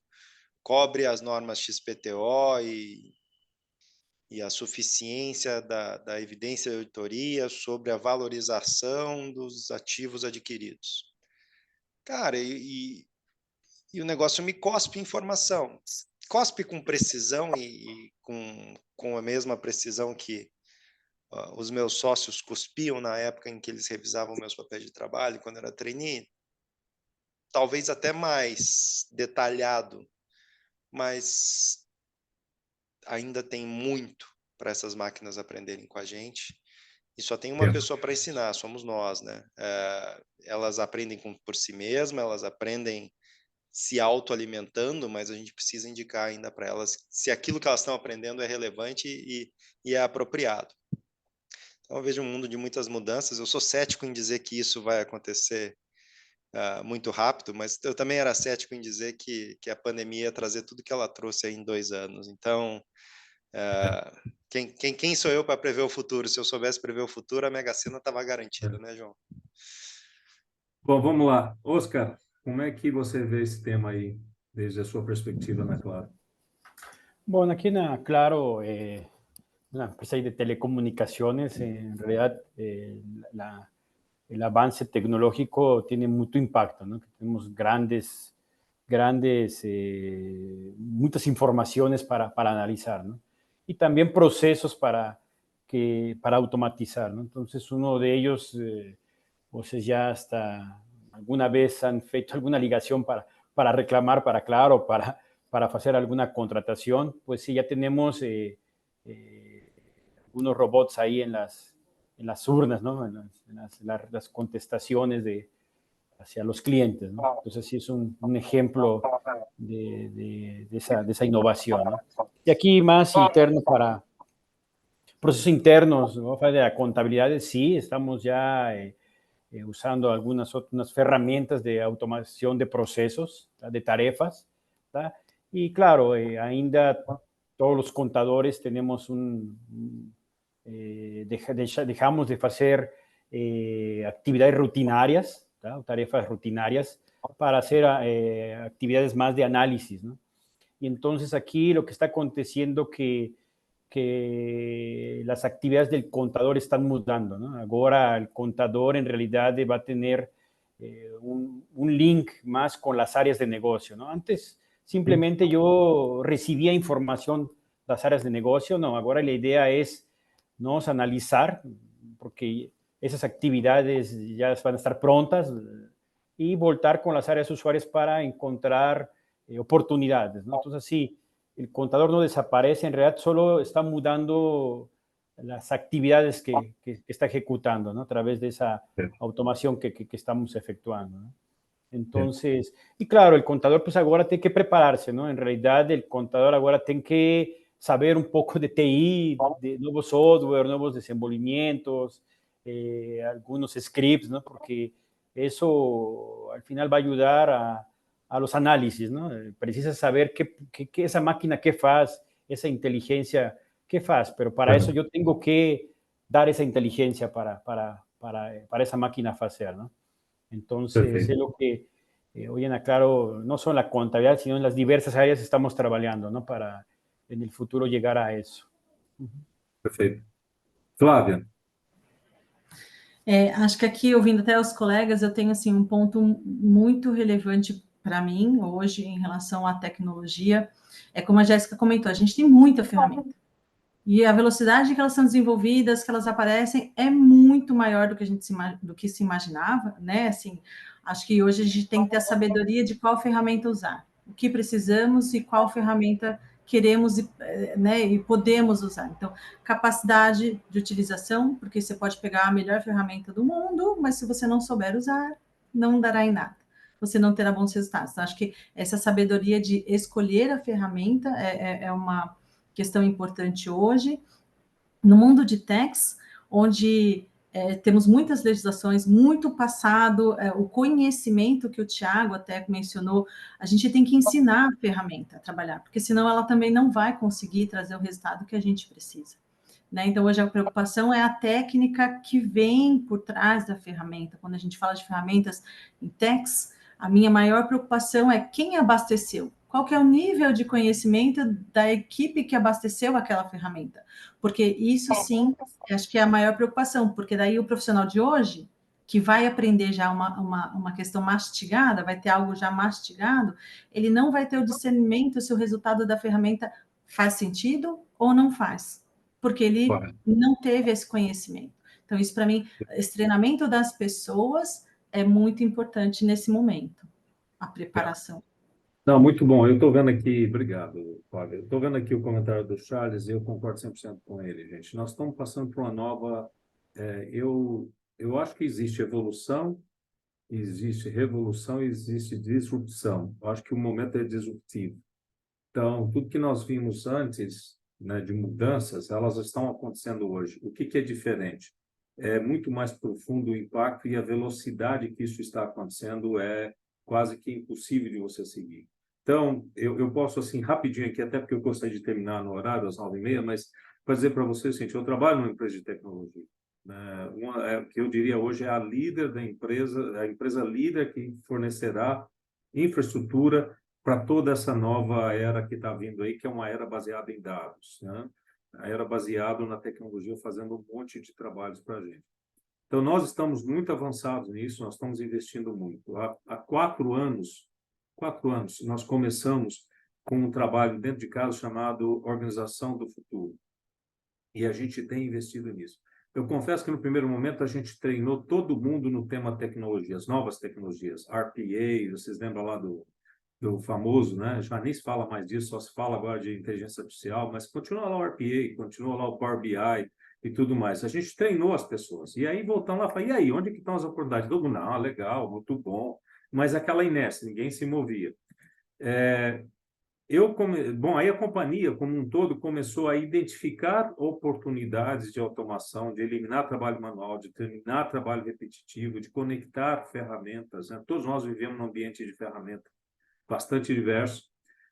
cobre as normas XPTO e a suficiência da evidência de auditoria sobre a valorização dos ativos adquiridos. Cara, e o negócio me cospe informação. Cospe com precisão e com a mesma precisão que os meus sócios cuspiam na época em que eles revisavam meus papéis de trabalho, quando era trainee. Talvez até mais detalhado, mas ainda tem muito para essas máquinas aprenderem com a gente. E só tem uma pessoa para ensinar, somos nós, né? Elas aprendem por si mesmas, elas aprendem se autoalimentando, mas a gente precisa indicar ainda para elas se aquilo que elas estão aprendendo é relevante e é apropriado. Então, eu vejo um mundo de muitas mudanças. Eu sou cético em dizer que isso vai acontecer muito rápido, mas eu também era cético em dizer que a pandemia ia trazer tudo que ela trouxe aí em 2 anos. Então, quem sou eu para prever o futuro? Se eu soubesse prever o futuro, a Mega Sena estava garantida, né, João? Bom, vamos lá. Oscar, como é que você vê esse tema aí, desde a sua perspectiva na Claro? Bueno, aquí en Claro, una empresa de telecomunicaciones, en realidad el avance tecnológico tiene mucho impacto, ¿no? Tenemos muchas informaciones para analizar, ¿no? Y también procesos para automatizar, ¿no? Entonces, uno de ellos, ustedes ya hasta alguna vez han hecho alguna ligación para reclamar para Claro, para hacer alguna contratación, pues sí, ya tenemos algunos robots ahí en las urnas, ¿no? En las contestaciones hacia los clientes, ¿no? Entonces sí es un ejemplo de esa innovación, ¿no? Y aquí más interno para procesos internos, ¿no? De la contabilidad, sí, estamos ya usando algunas herramientas de automación de procesos, de tarefas, ¿tá? Y claro, ainda todos los contadores tenemos dejamos de hacer actividades rutinarias, ¿tá? Tarefas rutinarias, para hacer actividades más de análisis, ¿no? Y entonces aquí lo que está aconteciendo que las actividades del contador están mudando, ¿no? Ahora el contador en realidad va a tener un link más con las áreas de negocio, ¿no? Antes simplemente yo recibía información de las áreas de negocio, no, ahora la idea es ¿no? Analizar, porque esas actividades ya van a estar prontas y voltar con las áreas usuarias para encontrar oportunidades, ¿no? Entonces, sí, el contador no desaparece, en realidad solo está mudando las actividades que está ejecutando, ¿no? A través de esa automación que estamos efectuando, ¿no? Entonces, y claro, el contador pues agora tem que prepararse, ¿no? En realidad el contador agora tem que saber un poco de TI, de nuevos software, nuevos desenvolvimientos, algunos scripts, ¿no? Porque eso al final va a ayudar a los análisis, ¿no? Precisa saber que esa máquina qué faz, esa inteligencia qué faz, pero para eso yo tengo que dar esa inteligencia para esa máquina hacer, ¿no? Entonces, Perfeito. es lo que hoy en Aclaro, no solo en la contabilidad, sino en las diversas áreas estamos trabajando, ¿no? Para en el futuro llegar a eso. Perfeito. Flávia, Acho que aqui, ouvindo até os colegas, eu tenho assim, um ponto muito relevante para mim hoje em relação à tecnologia. É como a Jéssica comentou, a gente tem muita ferramenta. E a velocidade que elas são desenvolvidas, que elas aparecem, é muito maior do que do que se imaginava, né? Assim, acho que hoje a gente tem que ter a sabedoria de qual ferramenta usar, o que precisamos e qual ferramenta queremos, né, e podemos usar. Então, capacidade de utilização, porque você pode pegar a melhor ferramenta do mundo, mas se você não souber usar, não dará em nada. Você não terá bons resultados. Então, acho que essa sabedoria de escolher a ferramenta é uma questão importante hoje. No mundo de techs, onde temos muitas legislações, muito passado, o conhecimento que o Thiago até mencionou, a gente tem que ensinar a ferramenta a trabalhar, porque senão ela também não vai conseguir trazer o resultado que a gente precisa. Né? Então, hoje a preocupação é a técnica que vem por trás da ferramenta. Quando a gente fala de ferramentas em techs, a minha maior preocupação é quem abasteceu. Qual que é o nível de conhecimento da equipe que abasteceu aquela ferramenta? Porque isso, sim, acho que é a maior preocupação, porque daí o profissional de hoje, que vai aprender já uma questão mastigada, vai ter algo já mastigado, ele não vai ter o discernimento se o resultado da ferramenta faz sentido ou não faz, porque ele não teve esse conhecimento. Então, isso para mim, esse treinamento das pessoas é muito importante nesse momento, a preparação. não, muito bom. Eu estou vendo aqui, obrigado, Flávia. Eu estou vendo aqui o comentário do Charles e eu concordo 100% com ele, gente. Nós estamos passando por uma nova... eu acho que existe evolução, existe revolução e existe disrupção. Eu acho que o momento é disruptivo. Então, tudo que nós vimos antes, né, de mudanças, elas estão acontecendo hoje. O que é diferente? É muito mais profundo o impacto e a velocidade que isso está acontecendo é quase que impossível de você seguir. Então, eu posso, assim, rapidinho aqui, até porque eu gostaria de terminar no horário, às 9h30, mas para dizer para vocês, gente, eu trabalho numa empresa de tecnologia. Que eu diria hoje é a líder da empresa, a empresa líder que fornecerá infraestrutura para toda essa nova era que está vindo aí, que é uma era baseada em dados, né? A era baseada na tecnologia, fazendo um monte de trabalhos para a gente. Então, nós estamos muito avançados nisso, nós estamos investindo muito. Há 4 anos, nós começamos com um trabalho dentro de casa chamado Organização do Futuro. E a gente tem investido nisso. Eu confesso que no primeiro momento a gente treinou todo mundo no tema tecnologias, novas tecnologias, RPA, vocês lembram lá do famoso, né? Já nem se fala mais disso, só se fala agora de inteligência artificial, mas continua lá o RPA, continua lá o Power BI e tudo mais. A gente treinou as pessoas. E aí voltamos lá e falamos, e aí, onde que estão as oportunidades? Todo mundo, não, legal, muito bom. Mas aquela inércia, ninguém se movia. Bom, aí a companhia, como um todo, começou a identificar oportunidades de automação, de eliminar trabalho manual, de terminar trabalho repetitivo, de conectar ferramentas, né? Todos nós vivemos num ambiente de ferramenta bastante diverso,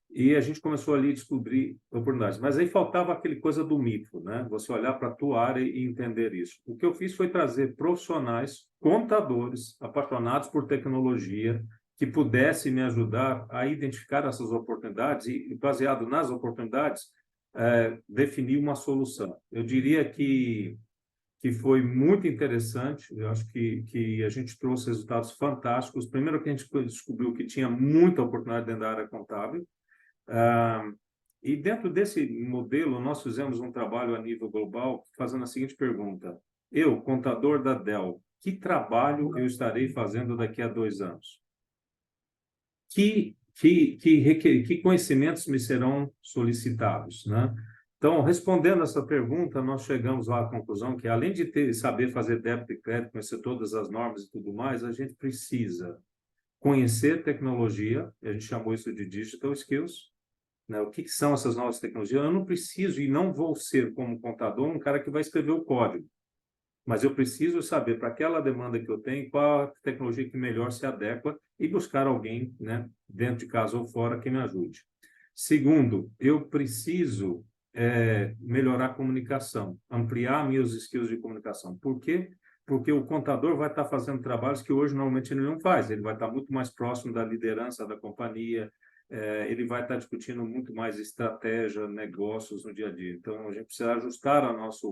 e a gente começou ali a descobrir oportunidades. Mas aí faltava aquele coisa do micro, né? Você olhar para a tua área e entender isso. O que eu fiz foi trazer profissionais, contadores, apaixonados por tecnologia, que pudessem me ajudar a identificar essas oportunidades e, baseado nas oportunidades, definir uma solução. Eu diria que foi muito interessante, eu acho que a gente trouxe resultados fantásticos. Primeiro que a gente descobriu que tinha muita oportunidade dentro da área contábil, e dentro desse modelo nós fizemos um trabalho a nível global fazendo a seguinte pergunta: eu, contador da Dell, que trabalho eu estarei fazendo daqui a 2 anos? Que que conhecimentos me serão solicitados, né? Então, respondendo essa pergunta, nós chegamos à conclusão que, além de saber fazer débito e crédito, conhecer todas as normas e tudo mais, a gente precisa conhecer tecnologia, a gente chamou isso de digital skills, né? O que são essas novas tecnologias? Eu não preciso e não vou ser, como contador, um cara que vai escrever o código, mas eu preciso saber, para aquela demanda que eu tenho, qual a tecnologia que melhor se adequa e buscar alguém, né, dentro de casa ou fora, que me ajude. Segundo, eu preciso melhorar a comunicação, ampliar meus skills de comunicação. Por quê? Porque o contador vai estar fazendo trabalhos que hoje normalmente ele não faz. Ele vai estar muito mais próximo da liderança da companhia, ele vai estar discutindo muito mais estratégia, negócios no dia a dia. Então, a gente precisa ajustar a nossa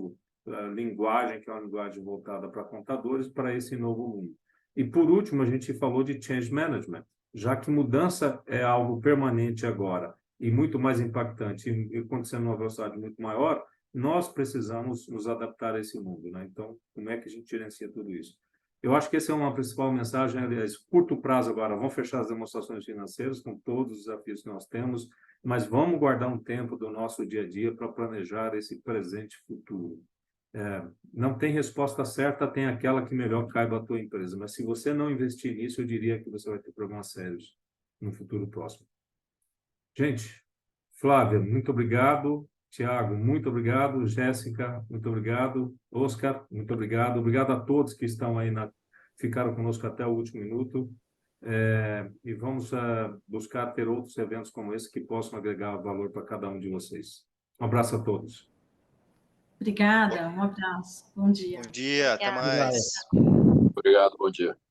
linguagem, que é uma linguagem voltada para contadores, para esse novo mundo. E, por último, a gente falou de change management, já que mudança é algo permanente agora e muito mais impactante, e acontecendo numa velocidade muito maior, nós precisamos nos adaptar a esse mundo, né? Então, como é que a gente gerencia tudo isso? Eu acho que essa é uma principal mensagem, aliás, curto prazo agora, vamos fechar as demonstrações financeiras com todos os desafios que nós temos, mas vamos guardar um tempo do nosso dia a dia para planejar esse presente e futuro. Não tem resposta certa, tem aquela que melhor caiba à tua empresa, mas se você não investir nisso, eu diria que você vai ter problemas sérios no futuro próximo. Gente, Flávia, muito obrigado. Tiago, muito obrigado. Jéssica, muito obrigado. Oscar, muito obrigado. Obrigado a todos que estão aí, ficaram conosco até o último minuto. E vamos buscar ter outros eventos como esse que possam agregar valor para cada um de vocês. Um abraço a todos. Obrigada, um abraço. Bom dia. Bom dia, até Obrigada. mais. Obrigado, bom dia.